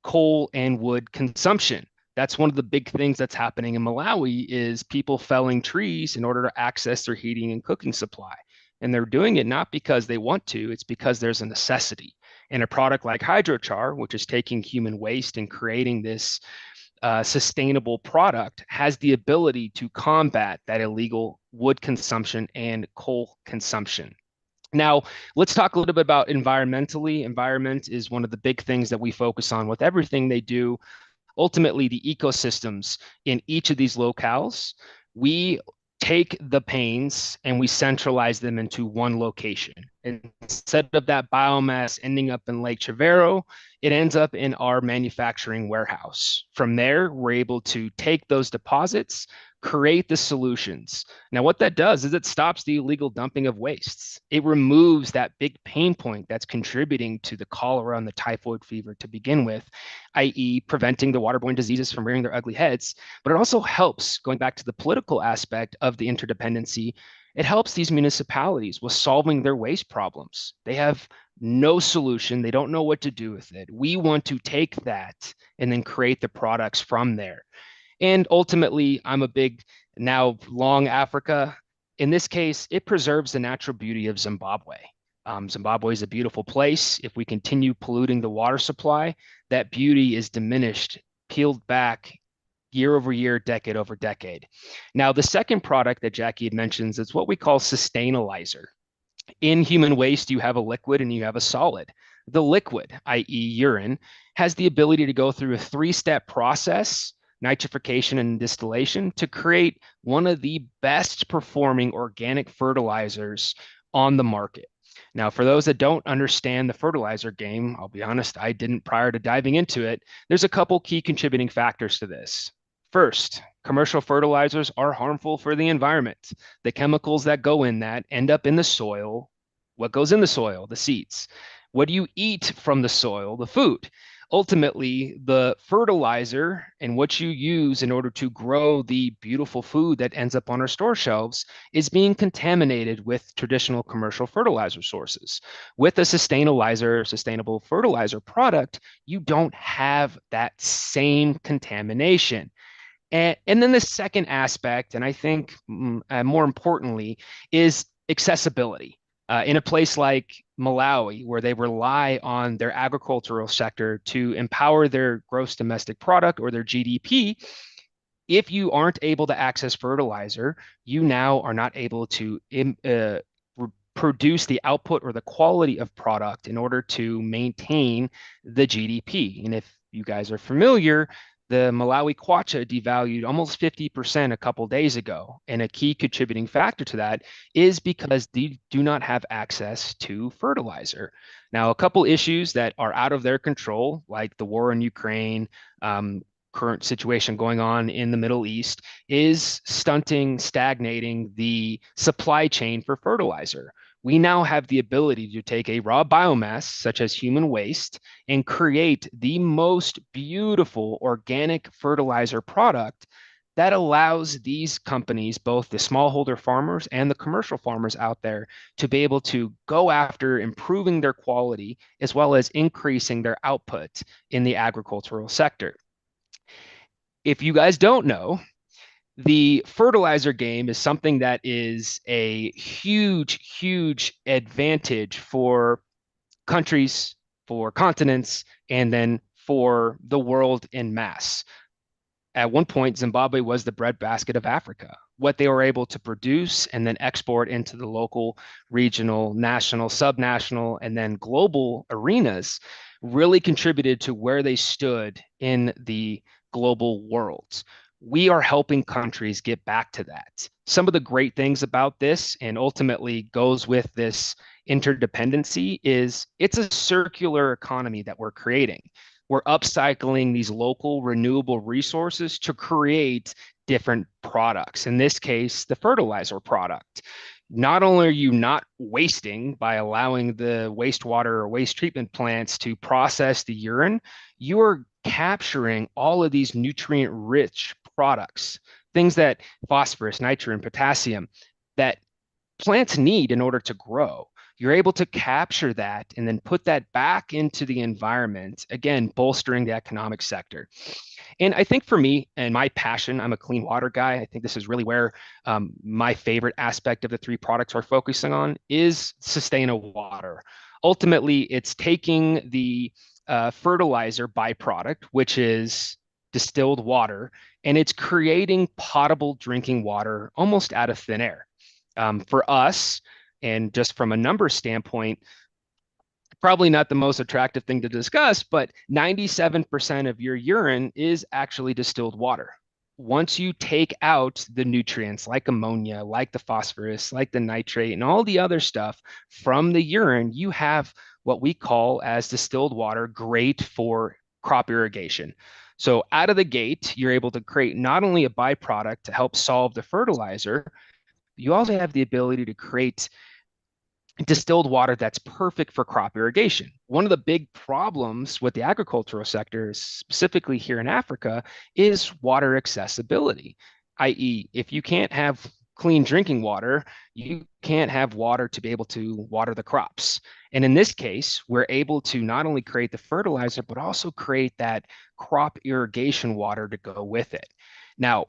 coal and wood consumption. That's one of the big things that's happening in Malawi is people felling trees in order to access their heating and cooking supply. And they're doing it not because they want to, it's because there's a necessity. And a product like hydrochar, which is taking human waste and creating this sustainable product, has the ability to combat that illegal wood consumption and coal consumption. Now, let's talk a little bit about environmentally. Environment is one of the big things that we focus on with everything they do. Ultimately, the ecosystems in each of these locales, we take the pains and we centralize them into one location. Instead of that biomass ending up in Lake Chavero, it ends up in our manufacturing warehouse. From there, we're able to take those deposits, create the solutions. Now, what that does is it stops the illegal dumping of wastes. It removes that big pain point that's contributing to the cholera and the typhoid fever to begin with, i.e. preventing the waterborne diseases from rearing their ugly heads. But it also helps, going back to the political aspect of the interdependency, it helps these municipalities with solving their waste problems. They have no solution. They don't know what to do with it. We want to take that and then create the products from there. And ultimately, I'm a big now long Africa. In this case, it preserves the natural beauty of Zimbabwe. Zimbabwe is a beautiful place. If we continue polluting the water supply, that beauty is diminished, peeled back year over year, decade over decade. Now, the second product that Jackie had mentioned is what we call sustainalizer. In human waste, you have a liquid and you have a solid. The liquid, i.e. urine, has the ability to go through a 3-step process, nitrification and distillation, to create one of the best performing organic fertilizers on the market. Now, for those that don't understand the fertilizer game, I'll be honest, I didn't prior to diving into it. There's a couple key contributing factors to this. First, commercial fertilizers are harmful for the environment. The chemicals that go in that end up in the soil. What goes in the soil? The seeds. What do you eat from the soil? The food. Ultimately, the fertilizer and what you use in order to grow the beautiful food that ends up on our store shelves is being contaminated with traditional commercial fertilizer sources. With a sustainable fertilizer product, you don't have that same contamination. And then the second aspect, and I think more importantly, is accessibility. In a place like Malawi, where they rely on their agricultural sector to empower their gross domestic product or their GDP, if you aren't able to access fertilizer, you now are not able to produce the output or the quality of product in order to maintain the GDP. And if you guys are familiar, the Malawi kwacha devalued almost 50% a couple days ago. And a key contributing factor to that is because they do not have access to fertilizer. Now, a couple issues that are out of their control, like the war in Ukraine, current situation going on in the Middle East, is stagnating the supply chain for fertilizer. We now have the ability to take a raw biomass, such as human waste, and create the most beautiful organic fertilizer product that allows these companies, both the smallholder farmers and the commercial farmers out there, to be able to go after improving their quality as well as increasing their output in the agricultural sector. If you guys don't know, the fertilizer game is something that is a huge, huge advantage for countries, for continents, and then for the world in mass. At one point, Zimbabwe was the breadbasket of Africa. What they were able to produce and then export into the local, regional, national, subnational, and then global arenas really contributed to where they stood in the global world. We are helping countries get back to that. Some of the great things about this, and ultimately goes with this interdependency, is it's a circular economy that we're creating. We're upcycling these local renewable resources to create different products. In this case, the fertilizer product. not only are you not wasting by allowing the wastewater or waste treatment plants to process the urine, you're capturing all of these nutrient-rich products, things that phosphorus, nitrogen, potassium, that plants need in order to grow. You're able to capture that and then put that back into the environment, again, bolstering the economic sector. And I think for me and my passion, I'm a clean water guy. I think this is really where my favorite aspect of the three products we're focusing on is sustainable water. Ultimately, it's taking the fertilizer byproduct, which is distilled water, and it's creating potable drinking water almost out of thin air. For us, and just from a numbers standpoint, probably not the most attractive thing to discuss, but 97% of your urine is actually distilled water. Once you take out the nutrients like ammonia, like the phosphorus, like the nitrate, and all the other stuff from the urine, you have what we call as distilled water, great for crop irrigation. So out of the gate, you're able to create not only a byproduct to help solve the fertilizer, you also have the ability to create distilled water that's perfect for crop irrigation. One of the big problems with the agricultural sector, specifically here in Africa, is water accessibility, i.e., if you can't have clean drinking water, you can't have water to be able to water the crops. And in this case, we're able to not only create the fertilizer, but also create that crop irrigation water to go with it. Now,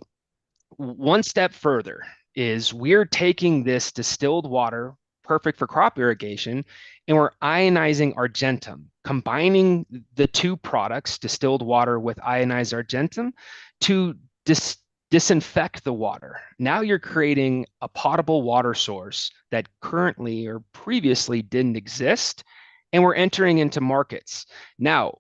one step further is we're taking this distilled water, perfect for crop irrigation, and we're ionizing argentum, combining the two products, distilled water with ionized argentum, to disinfect the water. Now you're creating a potable water source that currently or previously didn't exist, and we're entering into markets. Now,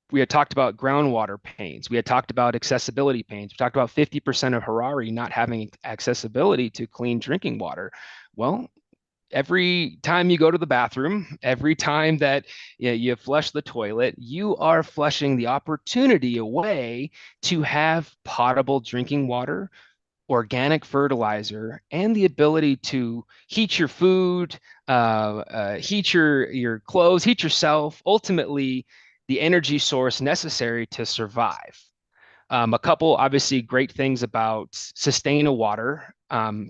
we had talked about groundwater pains. We had talked about accessibility pains. We talked about 50% of Harare not having accessibility to clean drinking water. Well, every time you go to the bathroom, every time that you flush the toilet, you are flushing the opportunity away to have potable drinking water, organic fertilizer, and the ability to heat your food, heat your clothes, heat yourself, ultimately the energy source necessary to survive. A couple obviously great things about sustainable water.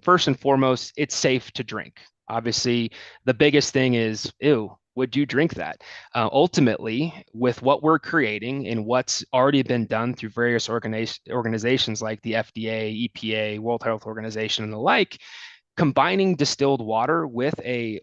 First and foremost, it's safe to drink. Obviously, the biggest thing is, ew, would you drink that? Ultimately, with what we're creating and what's already been done through various organizations like the FDA, EPA, World Health Organization, and the like, combining distilled water with a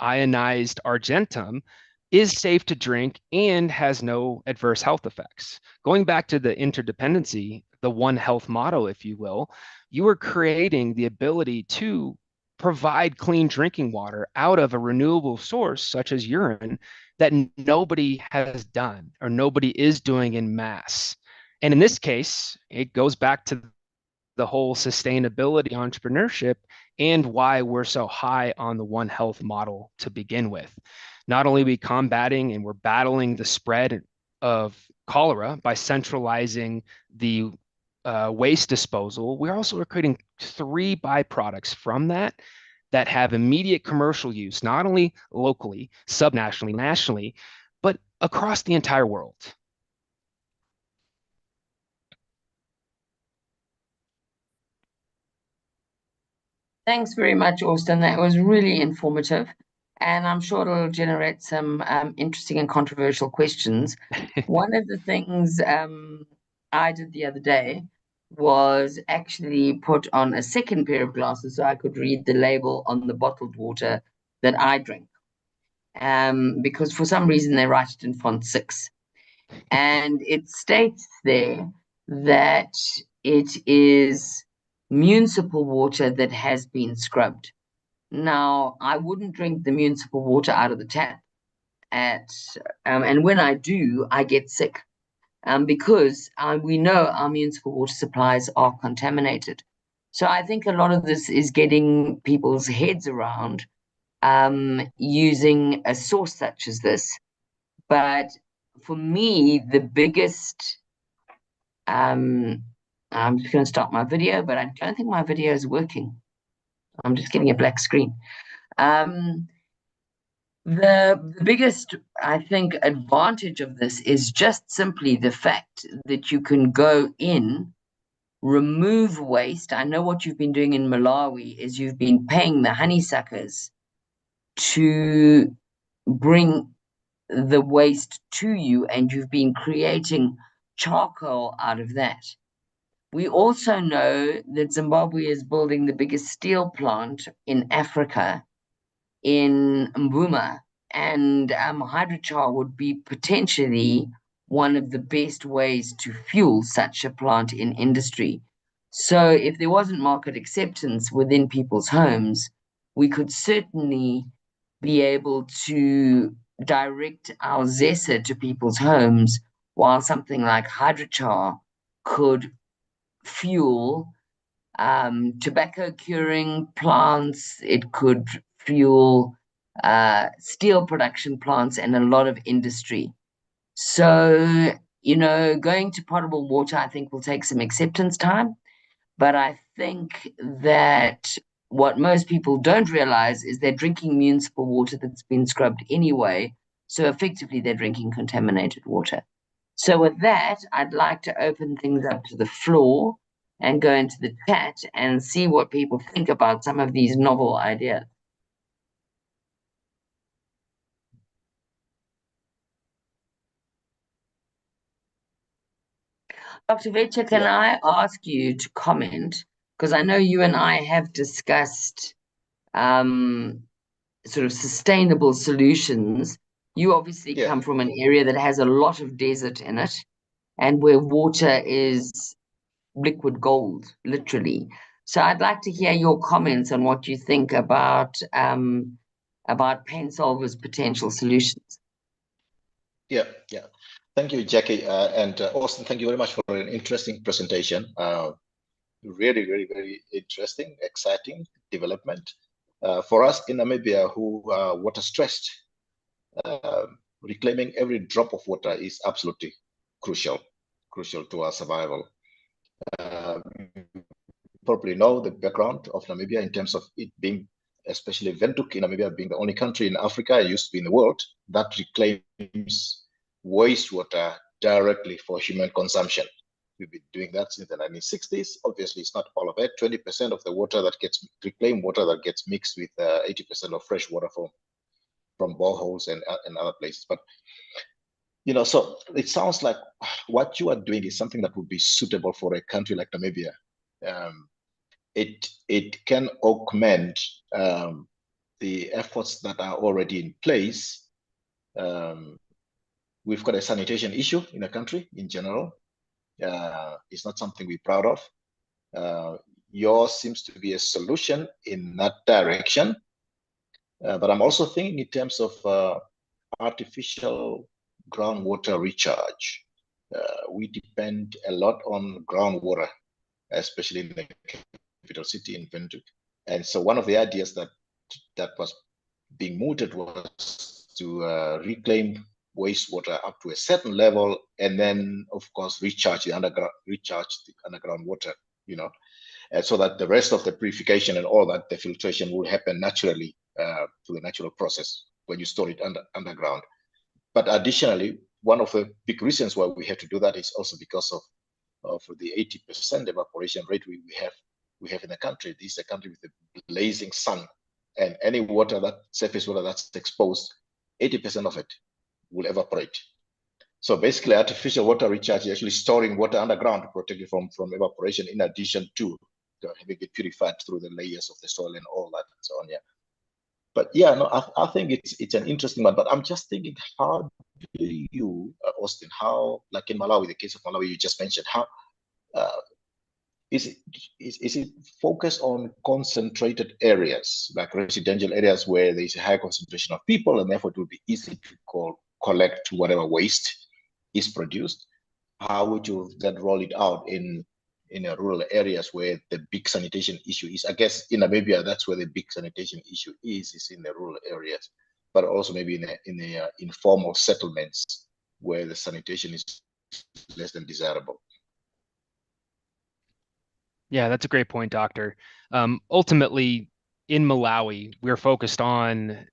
ionized argentum is safe to drink and has no adverse health effects. Going back to the interdependency, the One Health model, if you will, you are creating the ability to provide clean drinking water out of a renewable source such as urine that nobody has done or nobody is doing in mass. And in this case, it goes back to the whole sustainability entrepreneurship and why we're so high on the One Health model to begin with. Not only are we combating and we're battling the spread of cholera by centralizing the waste disposal, we're also creating three byproducts from that that have immediate commercial use, not only locally, subnationally, nationally, but across the entire world. Thanks very much, Austin. That was really informative. And I'm sure it'll generate some interesting and controversial questions. One of the things I did the other day was actually put on a second pair of glasses so I could read the label on the bottled water that I drink. Because for some reason they write it in font 6. And it states there that it is municipal water that has been scrubbed. Now, I wouldn't drink the municipal water out of the tap and when I do, I get sick because we know our municipal water supplies are contaminated. So I think a lot of this is getting people's heads around using a source such as this. But for me, the biggest, I'm just going to stop my video, but I don't think my video is working. I'm just getting a black screen. The biggest, I think, advantage of this is just simply the fact that you can go in, remove waste. I know what you've been doing in Malawi is you've been paying the honeysuckers to bring the waste to you, and you've been creating charcoal out of that. We also know that Zimbabwe is building the biggest steel plant in Africa, in Mbuma, and hydrochar would be potentially one of the best ways to fuel such a plant in industry. So if there wasn't market acceptance within people's homes, we could certainly be able to direct our ZESA to people's homes, while something like hydrochar could fuel tobacco curing plants, it could fuel steel production plants, and a lot of industry. So, going to potable water, I think, will take some acceptance time. But I think that what most people don't realize is they're drinking municipal water that's been scrubbed anyway. So effectively, they're drinking contaminated water. So with that, I'd like to open things up to the floor and go into the chat and see what people think about some of these novel ideas. Dr. Vetja, can I ask you to comment? Because I know you and I have discussed sort of sustainable solutions. You obviously come from an area that has a lot of desert in it, and where water is liquid gold, literally. So I'd like to hear your comments on what you think about Painsolvr's potential solutions. Yeah. Thank you, Jackie. And Austin, thank you very much for an interesting presentation. Really, very, very interesting, exciting development. For us in Namibia who are water stressed, reclaiming every drop of water is absolutely crucial to our survival. Probably know the background of Namibia in terms of it being, especially Windhoek in Namibia being the only country in Africa, used to be in the world, that reclaims wastewater directly for human consumption. We've been doing that since the 1960s. Obviously, it's not all of it. 20% of the water that gets reclaimed water that gets mixed with 80% of fresh water from boreholes and other places. But so it sounds like what you are doing is something that would be suitable for a country like Namibia. It can augment the efforts that are already in place. We've got a sanitation issue in the country in general. It's not something we're proud of. Yours seems to be a solution in that direction. But I'm also thinking in terms of artificial groundwater recharge. We depend a lot on groundwater, especially in the capital city in Windhoek. And so one of the ideas that was being mooted was to reclaim wastewater up to a certain level, and then of course recharge the underground water, and so that the rest of the purification and all that, the filtration will happen naturally through the natural process when you store it underground. But additionally, one of the big reasons why we have to do that is also because of the 80% evaporation rate we have in the country. This is a country with a blazing sun, and any surface water that's exposed, 80% of it will evaporate. So basically, artificial water recharge is actually storing water underground to protect it from evaporation, in addition to having it purified through the layers of the soil and all that and so on. Yeah. But yeah, no, I think it's an interesting one. But I'm just thinking, how do you, Austin, like in Malawi, the case of Malawi you just mentioned, how is it focused on concentrated areas, like residential areas where there's a high concentration of people, and therefore it will be easy to collect whatever waste is produced? How would you then roll it out in rural areas where the big sanitation issue is? I guess in Namibia, that's where the big sanitation issue is in the rural areas, but also maybe in the informal settlements where the sanitation is less than desirable. Yeah, that's a great point, Doctor. Ultimately, in Malawi, we're focused on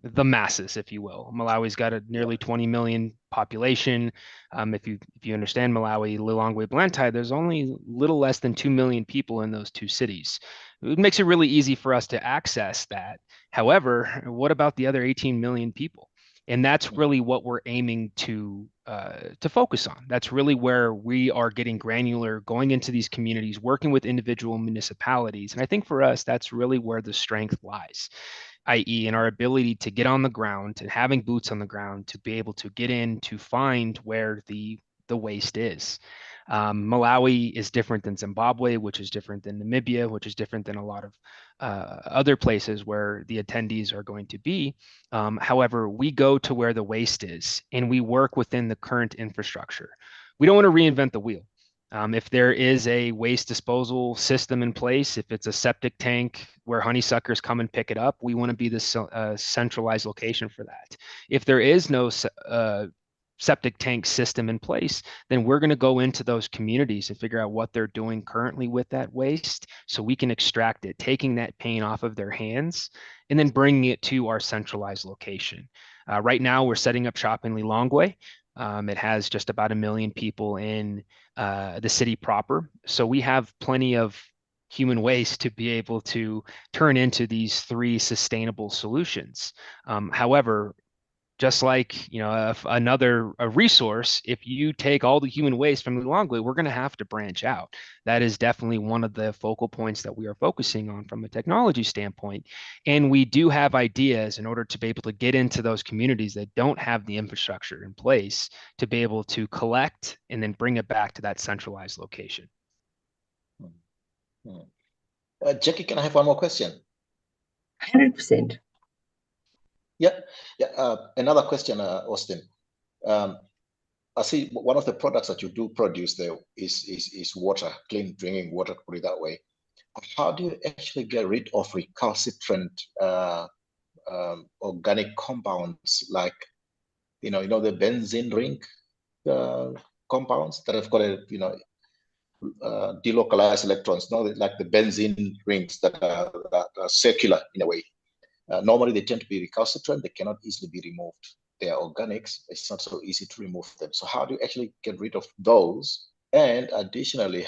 the masses, if you will. Malawi's got a nearly 20 million population. If you understand Malawi, Lilongwe, Blantyre, there's only little less than 2 million people in those two cities. It makes it really easy for us to access that. However, what about the other 18 million people? And that's really what we're aiming to focus on. That's really where we are getting granular, going into these communities, working with individual municipalities. And I think for us, that's really where the strength lies, i.e., in our ability to get on the ground and having boots on the ground to be able to get in to find where the waste is. Malawi is different than Zimbabwe, which is different than Namibia, which is different than a lot of other places where the attendees are going to be. However, we go to where the waste is and we work within the current infrastructure. We don't want to reinvent the wheel. If there is a waste disposal system in place, if it's a septic tank where honeysuckers come and pick it up, we want to be the centralized location for that. If there is no septic tank system in place, then we're going to go into those communities and figure out what they're doing currently with that waste so we can extract it, taking that pain off of their hands and then bringing it to our centralized location. Right now, we're setting up shop in Lilongwe. It has just about 1 million people in the city proper. So we have plenty of human waste to be able to turn into these 3 sustainable solutions. However, just like a resource, if you take all the human waste from Lilongwe, we're going to have to branch out. That is definitely one of the focal points that we are focusing on from a technology standpoint. And we do have ideas in order to be able to get into those communities that don't have the infrastructure in place to be able to collect and then bring it back to that centralized location. Jackie, can I have one more question? 100%. Yeah. Another question, Austin. I see one of the products that you do produce there is water, clean drinking water, to put it that way. How do you actually get rid of recalcitrant organic compounds like, the benzene ring compounds that have got delocalized electrons, like the benzene rings that are circular in a way. Normally, they tend to be recalcitrant. They cannot easily be removed. They are organics. It's not so easy to remove them. So how do you actually get rid of those? And additionally,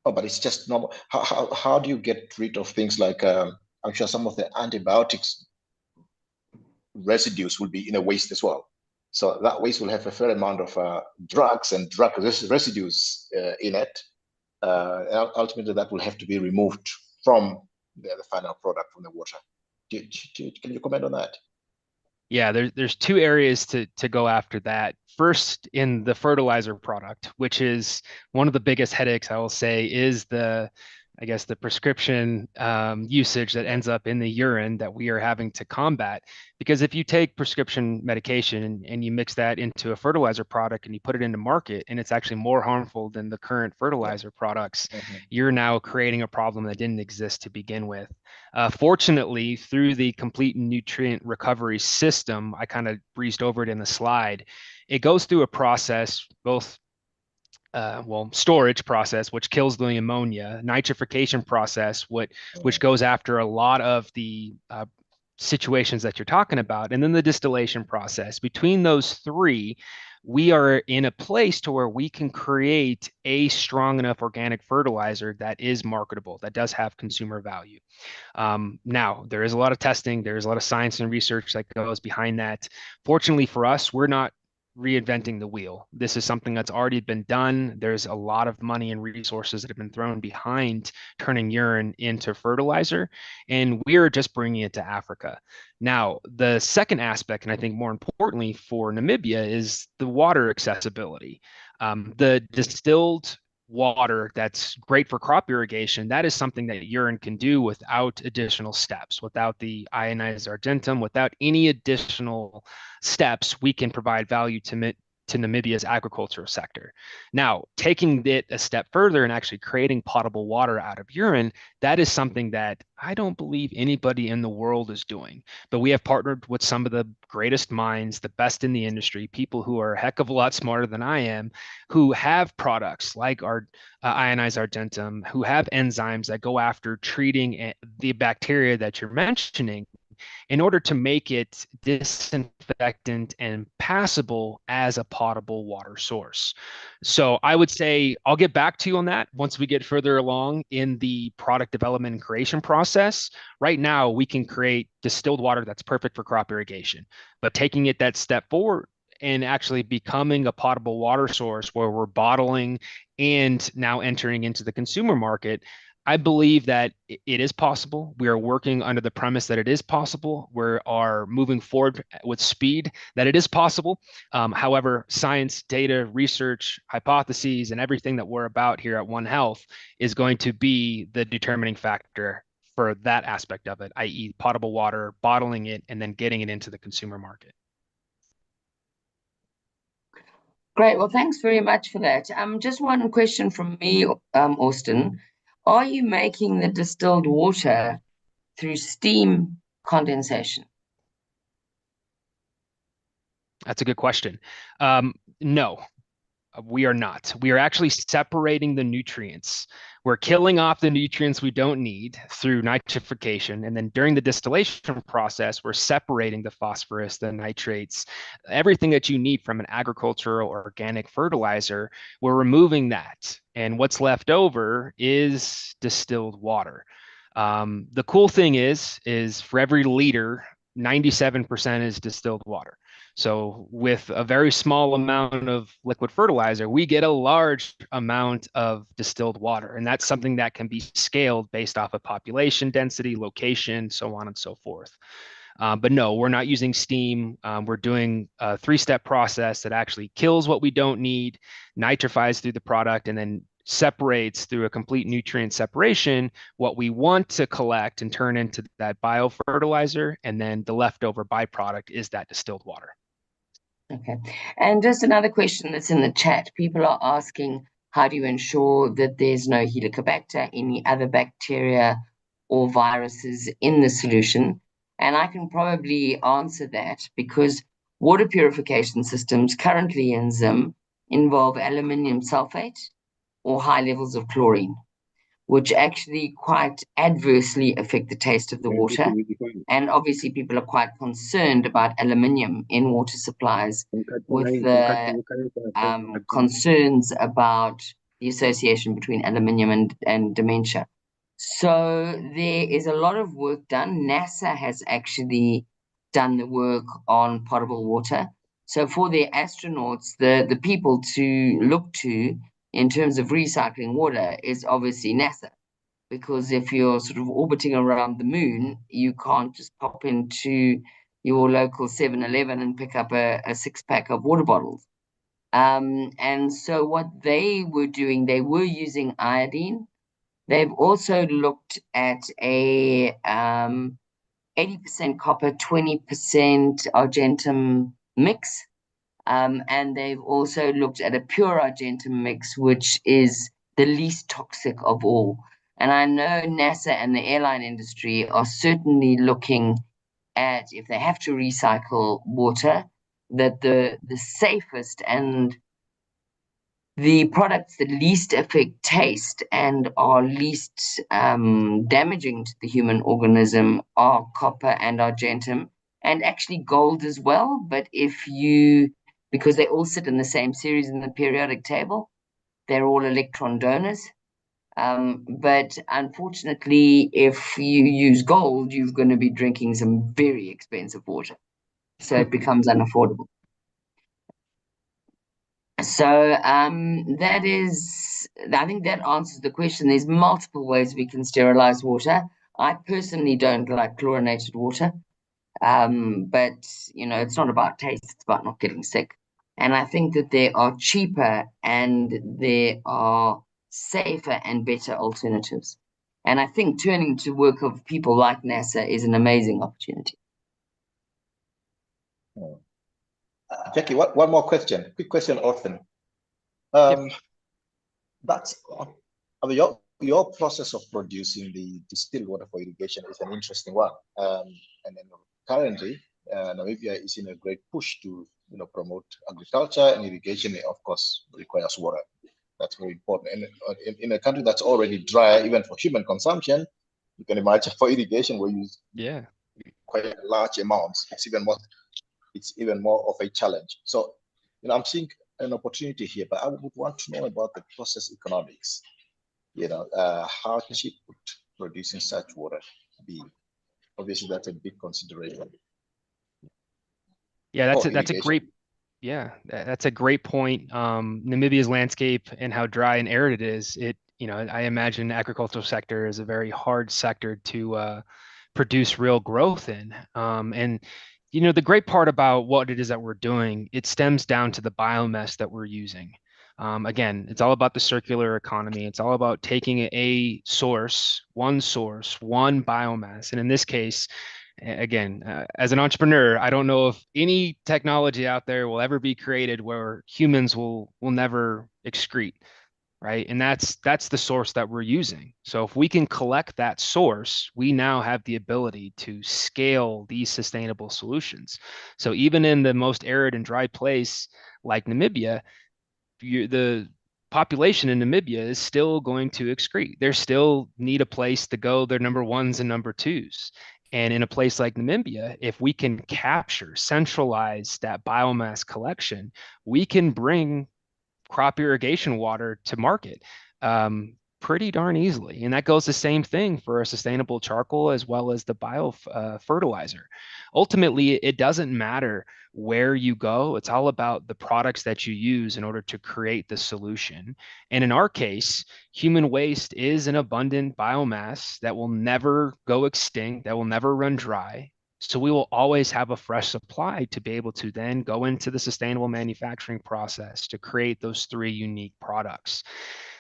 but it's just normal. How do you get rid of things like, I'm sure some of the antibiotics residues will be in a waste as well. So that waste will have a fair amount of drugs and drug residues in it. Ultimately, that will have to be removed from the final product from the water. Can you comment on that? Yeah, there's 2 areas to go after that. First, in the fertilizer product, which is one of the biggest headaches, I will say, is the prescription usage that ends up in the urine that we are having to combat. Because if you take prescription medication and you mix that into a fertilizer product and you put it into market, and it's actually more harmful than the current fertilizer products, you're now creating a problem that didn't exist to begin with. Fortunately, through the complete nutrient recovery system, I kind of breezed over it in the slide. It goes through a process, both storage process, which kills the ammonia, nitrification process, which goes after a lot of the situations that you're talking about, and then the distillation process. Between those 3, we are in a place to where we can create a strong enough organic fertilizer that is marketable, that does have consumer value. Now, there is a lot of testing, there's a lot of science and research that goes behind that. Fortunately for us, we're not reinventing the wheel. This is something that's already been done. There's a lot of money and resources that have been thrown behind turning urine into fertilizer, and we're just bringing it to Africa. Now, the second aspect, and I think more importantly for Namibia, is the water accessibility. The distilled water that's great for crop irrigation, that is something that urine can do without additional steps, without the ionized argentum, without any additional steps. We can provide value to to Namibia's agricultural sector. Now, taking it a step further and actually creating potable water out of urine, that is something that I don't believe anybody in the world is doing. But we have partnered with some of the greatest minds, the best in the industry, people who are a heck of a lot smarter than I am, who have products like our ionized argentum, who have enzymes that go after treating the bacteria that you're mentioning, in order to make it disinfectant and passable as a potable water source. So I would say I'll get back to you on that once we get further along in the product development and creation process. Right now, we can create distilled water that's perfect for crop irrigation, but taking it that step forward and actually becoming a potable water source where we're bottling and now entering into the consumer market, I believe that it is possible. We are working under the premise that it is possible. We are moving forward with speed, that it is possible. However, science, data, research, hypotheses, and everything that we're about here at One Health is going to be the determining factor for that aspect of it, i.e. potable water, bottling it, and then getting it into the consumer market. Great. Well, thanks very much for that. Just one question from me, Austin. Are you making the distilled water through steam condensation? That's a good question. No, we are not. We are actually separating the nutrients. We're killing off the nutrients we don't need through nitrification. And then during the distillation process, we're separating the phosphorus, the nitrates, everything that you need from an agricultural or organic fertilizer. We're removing that. And what's left over is distilled water. The cool thing is for every liter, 97% is distilled water. So with a very small amount of liquid fertilizer, we get a large amount of distilled water. And that's something that can be scaled based off of population density, location, so on and so forth. But no, we're not using steam. We're doing a 3-step process that actually kills what we don't need, nitrifies through the product, and then separates through a complete nutrient separation what we want to collect and turn into that biofertilizer. And then the leftover byproduct is that distilled water. Okay. And just another question that's in the chat. People are asking, how do you ensure that there's no Helicobacter, any other bacteria or viruses in the solution? And I can probably answer that because water purification systems currently in ZIM involve aluminium sulfate or high levels of chlorine, which actually quite adversely affect the taste of the water. And obviously people are quite concerned about aluminium in water supplies with the concerns about the association between aluminium and dementia. So there is a lot of work done. NASA has actually done the work on potable water. So for their astronauts, the people to look to in terms of recycling water is obviously NASA. Because if you're sort of orbiting around the moon, you can't just pop into your local 7-Eleven and pick up a 6-pack of water bottles. And so what they were doing, they were using iodine. They've also looked at a 80% copper, 20% argentum mix. And they've also looked at a pure argentum mix, which is the least toxic of all. And I know NASA and the airline industry are certainly looking at, if they have to recycle water, that the safest and the products that least affect taste and are least damaging to the human organism are copper and argentum, and actually gold as well. But because they all sit in the same series in the periodic table, they're all electron donors. But unfortunately, if you use gold, you're going to be drinking some very expensive water. So it becomes unaffordable. So I think that answers the question. There's multiple ways we can sterilize water. I personally don't like chlorinated water. But, it's not about taste, it's about not getting sick. And I think that there are cheaper and there are safer and better alternatives. And I think turning to work of people like NASA is an amazing opportunity. Jackie, one more question. Quick question, Austin. Yep. That's I mean, your process of producing the distilled water for irrigation is an interesting one. And then currently, Namibia is in a great push to promote agriculture, and irrigation, of course, requires water. That's very important. And in a country that's already dry, even for human consumption, you can imagine for irrigation where you use quite large amounts. It's even more of a challenge. So, I'm seeing an opportunity here, but I would want to know about the process economics. How cheap would producing such water be? Obviously, that's a big consideration. Yeah, that's a great. Yeah, that's a great point. Namibia's landscape and how dry and arid it is. I imagine the agricultural sector is a very hard sector to produce real growth in. And the great part about what it is that we're doing, it stems down to the biomass that we're using. Again, it's all about the circular economy. It's all about taking one source, one biomass. And in this case, again, as an entrepreneur, I don't know if any technology out there will ever be created where humans will never excrete, right? And that's the source that we're using. So if we can collect that source, we now have the ability to scale these sustainable solutions. So even in the most arid and dry place like Namibia, the population in Namibia is still going to excrete. They still need a place to go. They're number ones and number twos. And in a place like Namibia, if we can centralize that biomass collection, we can bring crop irrigation water to market pretty darn easily. And that goes the same thing for a sustainable charcoal as well as the fertilizer. Ultimately, it doesn't matter where you go. It's all about the products that you use in order to create the solution. And in our case, human waste is an abundant biomass that will never go extinct, that will never run dry. So we will always have a fresh supply to be able to then go into the sustainable manufacturing process to create those three unique products.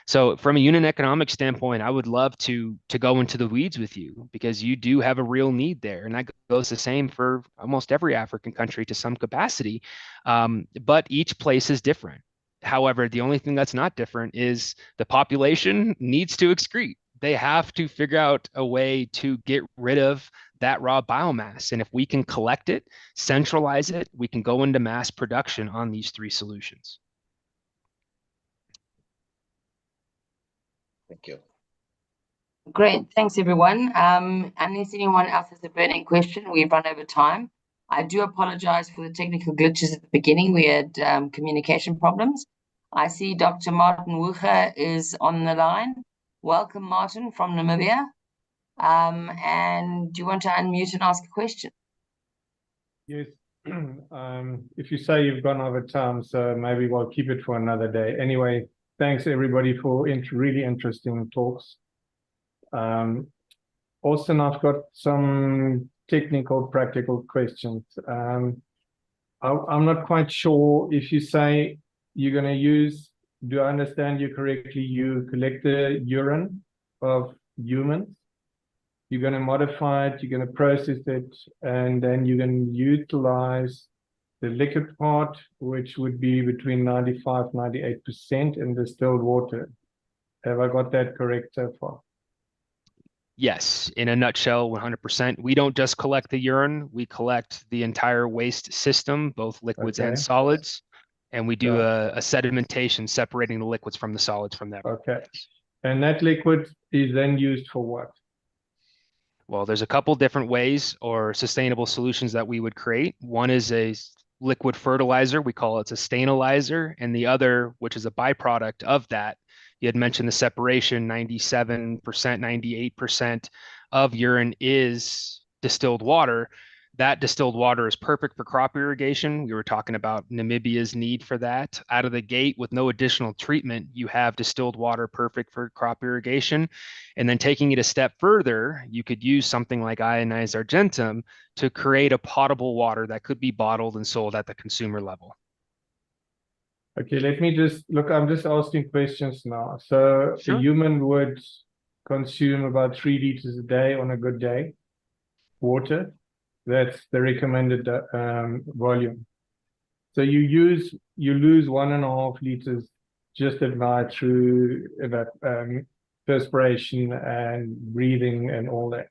So from a unit economic standpoint, I would love to go into the weeds with you because you do have a real need there. And that goes the same for almost every African country to some capacity. But each place is different. However, the only thing that's not different is the population needs to excrete. They have to figure out a way to get rid of that raw biomass. And if we can collect it, centralize it, we can go into mass production on these three solutions. Thank you. Great. Thanks, everyone. Unless anyone else has a burning question, we've run over time. I do apologize for the technical glitches at the beginning. We had communication problems. I see Dr. Martin Wucher is on the line. Welcome, Martin, from Namibia. And do you want to unmute and ask a question? Yes. If you say you've gone over time, so maybe we'll keep it for another day. Anyway, thanks everybody for really interesting talks. Austin, I've got some technical, practical questions. I'm not quite sure if you say you're going to use, do I understand you correctly, you collect the urine of humans, you're going to modify it, you're going to process it, and then you're going to utilize the liquid part, which would be between 95 98% in distilled water. Have I got that correct so far? Yes, in a nutshell, 100%. We don't just collect the urine, we collect the entire waste system, both liquids and solids, and we do a sedimentation separating the liquids from the solids from that. Okay. And that liquid is then used for what? Well, there's a couple different ways or sustainable solutions that we would create. One is a liquid fertilizer, we call it a stanilizer, and the other, which is a byproduct of that, you had mentioned the separation, 97%, 98% of urine is distilled water. That distilled water is perfect for crop irrigation. We were talking about Namibia's need for that. Out of the gate with no additional treatment, you have distilled water perfect for crop irrigation. And then taking it a step further, you could use something like ionized argentum to create a potable water that could be bottled and sold at the consumer level. Okay, let me just look, I'm just asking questions now. So a human would consume about 3 liters a day on a good day, water. That's the recommended volume. So you lose 1.5 liters just at night through perspiration and breathing and all that.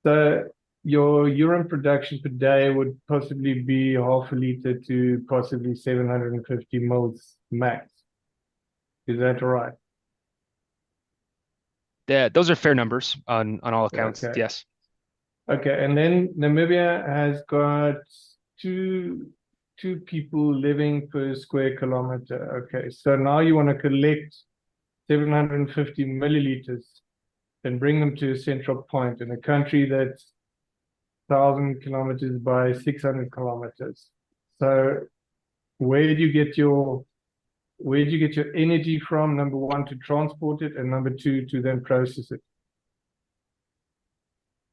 So your urine production per day would possibly be 0.5 liter to possibly 750 mils max. Is that right? Those are fair numbers on all accounts. Okay. Yes. Okay, and then Namibia has got two people living per square kilometer. Okay, so now you want to collect 750 milliliters and bring them to a central point in a country that's 1,000 kilometers by 600 kilometers. So where do you get your energy from? Number one, to transport it, and number two, to then process it.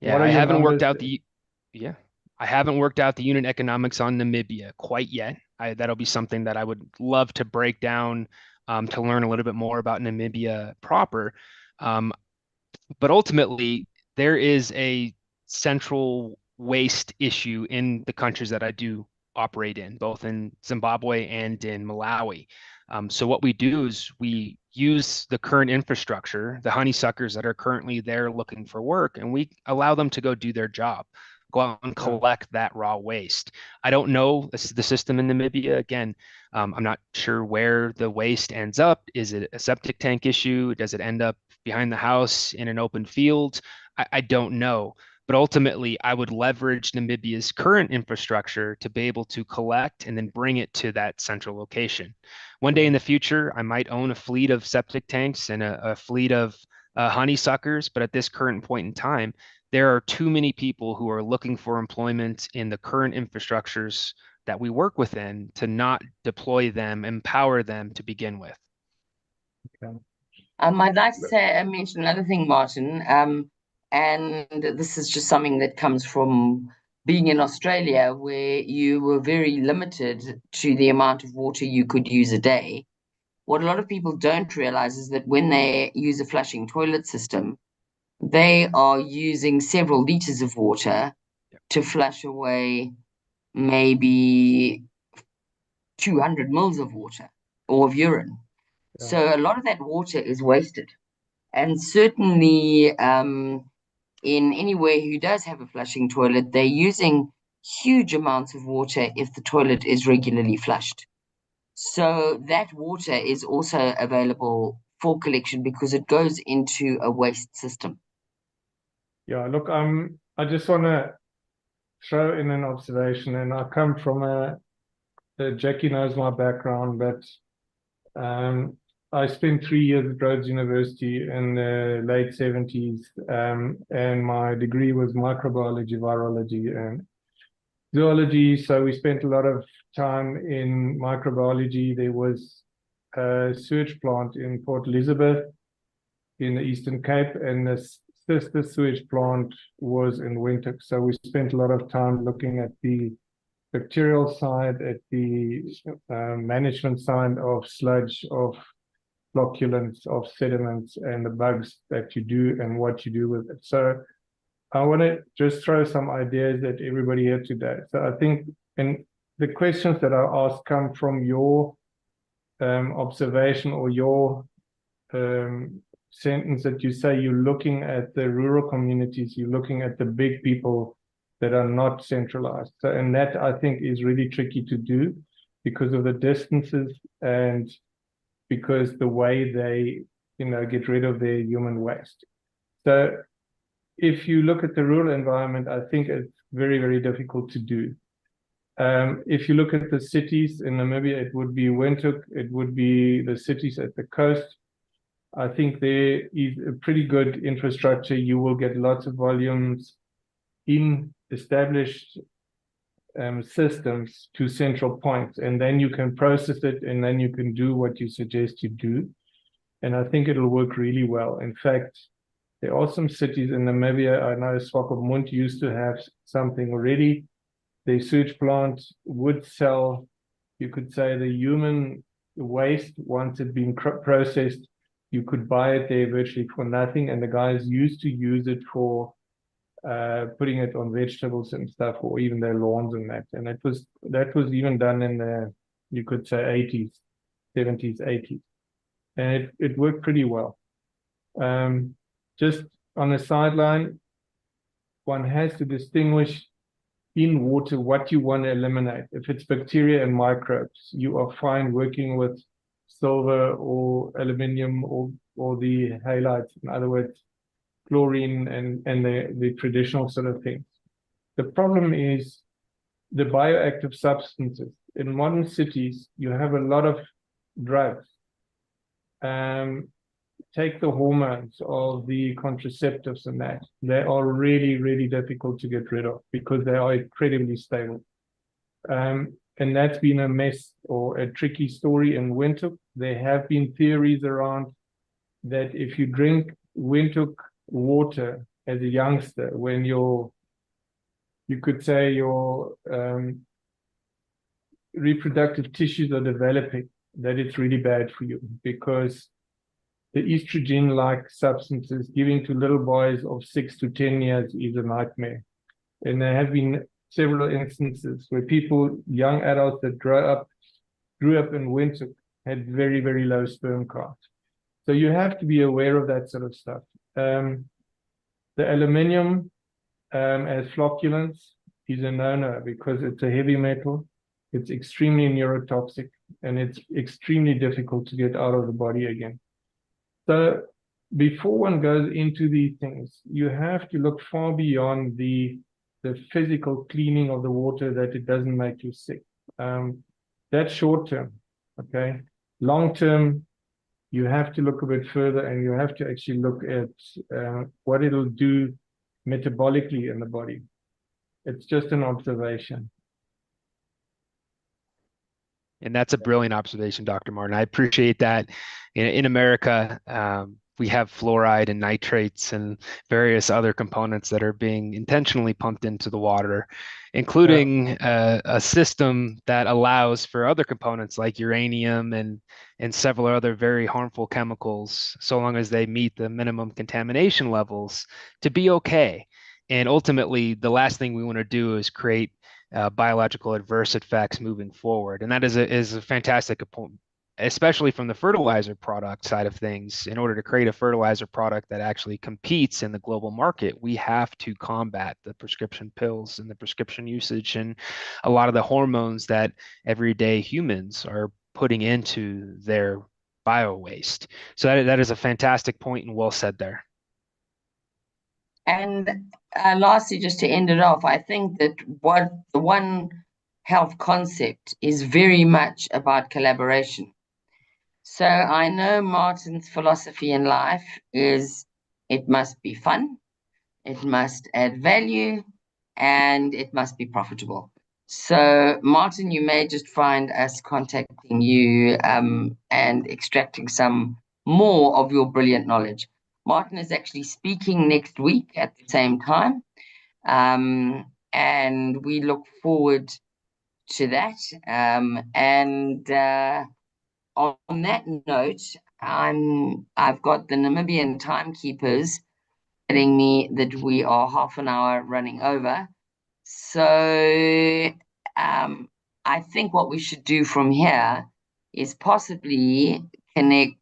Yeah, I haven't worked out the unit economics on Namibia quite yet. That'll be something that I would love to break down to learn a little bit more about Namibia proper. But ultimately, there is a central waste issue in the countries that I do operate in, both in Zimbabwe and in Malawi. So what we do is we use the current infrastructure, the honeysuckers that are currently there looking for work, and we allow them to go do their job, go out and collect that raw waste. I don't know the system in Namibia. Again, I'm not sure where the waste ends up. Is it a septic tank issue? Does it end up behind the house in an open field? I don't know. But ultimately, I would leverage Namibia's current infrastructure to be able to collect and then bring it to that central location. One day in the future, I might own a fleet of septic tanks and a fleet of honeysuckers, but at this current point in time, there are too many people who are looking for employment in the current infrastructures that we work within to not deploy them, empower them to begin with. Okay. I'd like to say, mention another thing, Martin, and this is just something that comes from being in Australia, where you were very limited to the amount of water you could use a day. What a lot of people don't realize is that when they use a flushing toilet system, they are using several liters of water to flush away maybe 200 mils of water or of urine. So a lot of that water is wasted. And certainly in anywhere who does have a flushing toilet, they're using huge amounts of water if the toilet is regularly flushed. So that water is also available for collection because it goes into a waste system. Yeah, look, I just want to throw in an observation, and I come from Jackie knows my background, but I spent 3 years at Rhodes University in the late 70s, and my degree was microbiology, virology, and zoology. So we spent a lot of time in microbiology. There was a sewage plant in Port Elizabeth in the Eastern Cape, and the sister sewage plant was in Windhoek. So we spent a lot of time looking at the bacterial side, at the management side of sludge, of flocculants, of sediments, and the bugs that you do and what you do with it. So I want to just throw some ideas at everybody here today. So I think, and the questions that I ask come from your observation or your sentence that you say you're looking at the rural communities, you're looking at the big people that are not centralized. So, and that I think is really tricky to do because of the distances and because the way they, get rid of their human waste. So if you look at the rural environment, I think it's very, very difficult to do. If you look at the cities in Namibia, it would be Windhoek, it would be the cities at the coast. I think there is a pretty good infrastructure. You will get lots of volumes in established systems to central points, and then you can process it, and then you can do what you suggest you do. And I think it'll work really well. In fact, there are some cities in Namibia. I know Swakopmund used to have something already. The sewage plant would sell, you could say, the human waste once it's been processed. You could buy it there virtually for nothing. And the guys used to use it for putting it on vegetables and stuff, or even their lawns and that. And that was even done in the, you could say, 80s, 70s, 80s. And it worked pretty well. Just on the sideline, one has to distinguish in water what you want to eliminate. If it's bacteria and microbes, you are fine working with silver or aluminium or the halides, in other words, chlorine and the traditional sort of things. The problem is the bioactive substances. In modern cities, you have a lot of drugs. Take the hormones of the contraceptives and that. They are really, really difficult to get rid of because they are incredibly stable. And that's been a mess or a tricky story in Windhoek. There have been theories around that if you drink Windhoek water as a youngster, when you could say your reproductive tissues are developing, that it's really bad for you because the estrogen-like substances given to little boys of 6 to 10 years is a nightmare. And there have been several instances where people, young adults that grew up in Windhoek, had very, very low sperm count. So you have to be aware of that sort of stuff. The aluminium as flocculants is a no-no because it's a heavy metal. It's extremely neurotoxic, and it's extremely difficult to get out of the body again. So before one goes into these things, you have to look far beyond the physical cleaning of the water that it doesn't make you sick. That's short term, okay? Long term, you have to look a bit further, and you have to actually look at what it'll do metabolically in the body. It's just an observation. And that's a brilliant observation, Dr. Martin. I appreciate that. In America, we have fluoride and nitrates and various other components that are being intentionally pumped into the water, including a system that allows for other components like uranium and several other very harmful chemicals, so long as they meet the minimum contamination levels, to be okay. And ultimately, the last thing we want to do is create biological adverse effects moving forward. And that is a fantastic point, especially from the fertilizer product side of things. In order to create a fertilizer product that actually competes in the global market, we have to combat the prescription pills and the prescription usage and a lot of the hormones that everyday humans are putting into their bio waste. So that is a fantastic point and well said there. And lastly, just to end it off, I think that what the One Health concept is very much about collaboration. So I know Martin's philosophy in life is it must be fun, it must add value, and it must be profitable. So Martin, you may just find us contacting you and extracting some more of your brilliant knowledge. Martin is actually speaking next week at the same time, and we look forward to that. On that note, I've got the Namibian timekeepers telling me that we are half an hour running over. So I think what we should do from here is possibly connect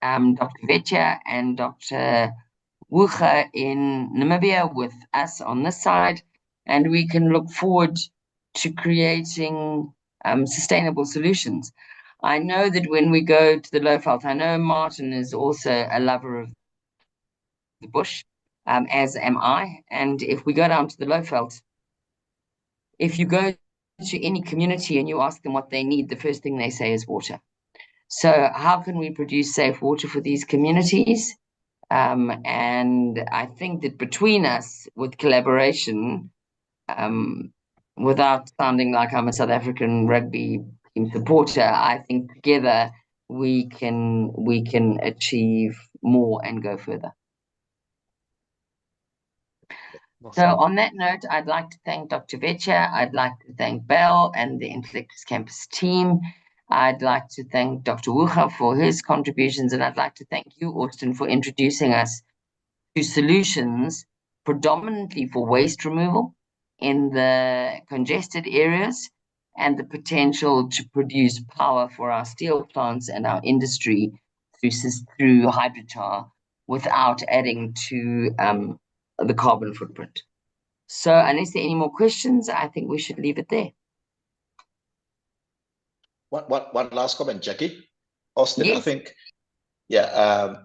Dr. Vetja and Dr. Wucha in Namibia with us on this side, and we can look forward to creating sustainable solutions. I know that when we go to the Lowveld, I know Martin is also a lover of the bush, as am I. And if we go down to the Lowveld, if you go to any community and you ask them what they need, the first thing they say is water. So how can we produce safe water for these communities? And I think that between us, with collaboration, without sounding like I'm a South African rugby team supporter, I think together we can achieve more and go further. So on that note, I'd like to thank Dr. Vetja. I'd like to thank Bell and the Intellectus Campus team. I'd like to thank Dr. Wucha for his contributions, and I'd like to thank you, Austin, for introducing us to solutions predominantly for waste removal in the congested areas, and the potential to produce power for our steel plants and our industry through hydrochar without adding to the carbon footprint. So unless there are any more questions, I think we should leave it there. One last comment, Jackie. Austin, Yes. I think, yeah.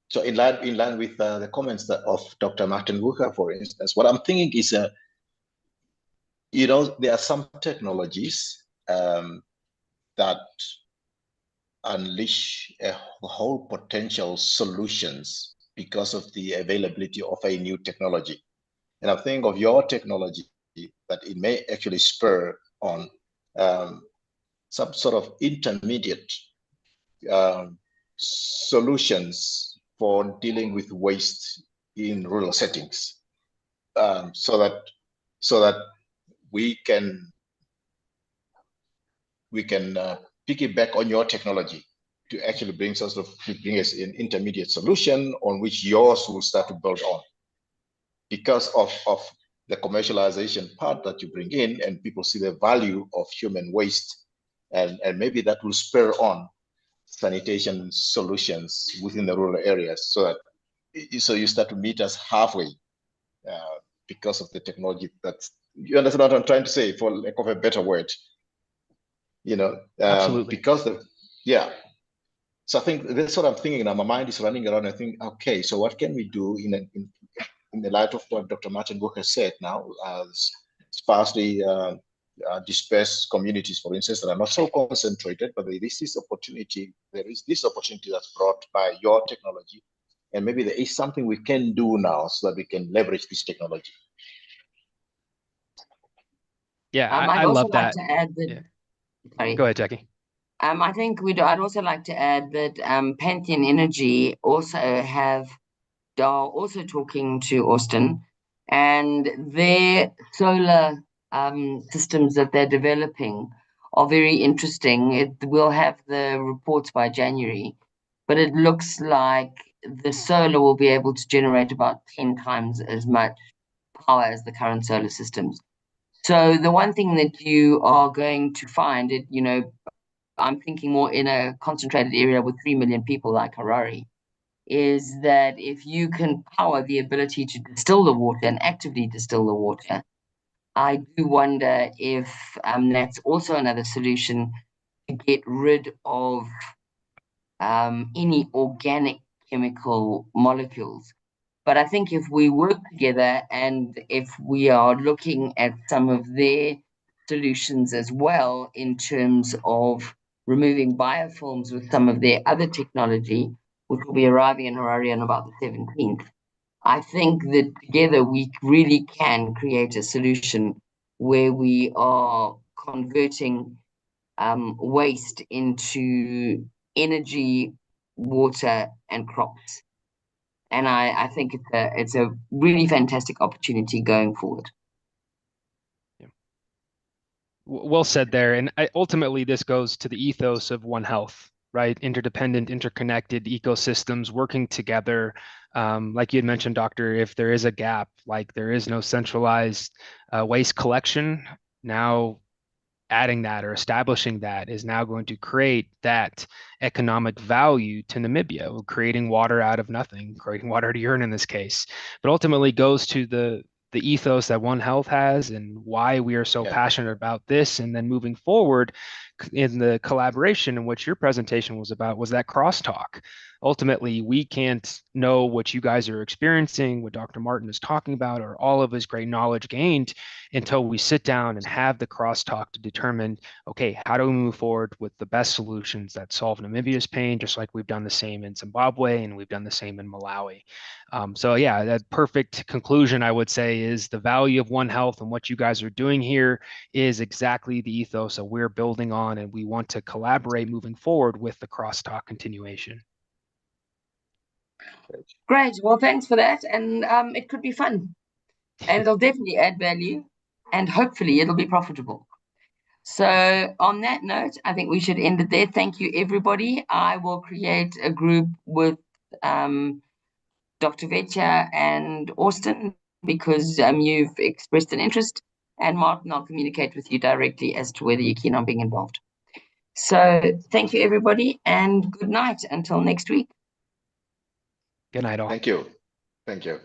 So in line with the comments of Dr. Martin Wucher, for instance, what I'm thinking is, there are some technologies that unleash a whole potential solutions because of the availability of a new technology. And I think of your technology that it may actually spur on some sort of intermediate solutions for dealing with waste in rural settings, so that we can piggyback on your technology to actually bring us an intermediate solution on which yours will start to build on, because of the commercialization part that you bring in, and people see the value of human waste, and maybe that will spur on sanitation solutions within the rural areas, so you start to meet us halfway, because of the technology. You understand what I'm trying to say, for lack of a better word. Absolutely. Because so I think that's what I'm thinking now. My mind is running around. I think, okay, so what can we do in the light of what Dr. Martin Wucher said now, sparsely dispersed communities, for instance, that are not so concentrated, but there is this opportunity that's brought by your technology, and maybe there is something we can do now so that we can leverage this technology. Yeah, I'd I also love that. like to add that. Yeah. Sorry. Go ahead, Jackie. I think I'd also like to add that Pantheon Energy are also talking to Austin, and their solar systems that they're developing are very interesting. We'll have the reports by January, but it looks like the solar will be able to generate about 10 times as much power as the current solar systems. So the one thing that you are going to find, I'm thinking more in a concentrated area with 3 million people like Harare, is that if you can power the ability to distill the water and actively distill the water, I do wonder if that's also another solution to get rid of any organic chemical molecules. But I think if we work together, and if we are looking at some of their solutions as well in terms of removing biofilms with some of their other technology, which will be arriving in Harare on about the 17th, I think that together we really can create a solution where we are converting waste into energy, water, and crops. And I think it's a really fantastic opportunity going forward. Yeah. Well said there. And ultimately, this goes to the ethos of One Health, right? Interdependent, interconnected ecosystems working together. Like you had mentioned, Doctor, if there is a gap, like there is no centralized waste collection, now adding that or establishing that is now going to create that economic value to Namibia, creating water out of nothing, creating water out of urine in this case, but ultimately goes to the ethos that One Health has and why we are so passionate about this. And then moving forward in the collaboration in which your presentation was about was that crosstalk. Ultimately, we can't know what you guys are experiencing, what Dr. Martin is talking about, or all of his great knowledge gained until we sit down and have the crosstalk to determine, okay, how do we move forward with the best solutions that solve Namibia's pain, just like we've done the same in Zimbabwe and we've done the same in Malawi. So yeah, that perfect conclusion, I would say, is the value of One Health, and what you guys are doing here is exactly the ethos that we're building on, and we want to collaborate moving forward with the crosstalk continuation. Great. Well, thanks for that. And it could be fun. And it'll definitely add value. And hopefully it'll be profitable. So on that note, I think we should end it there. Thank you, everybody. I will create a group with Dr. Vetja and Austin because you've expressed an interest, and Martin, I'll communicate with you directly as to whether you're keen on being involved. So thank you, everybody, and good night until next week. Good night, all. Thank you. Thank you.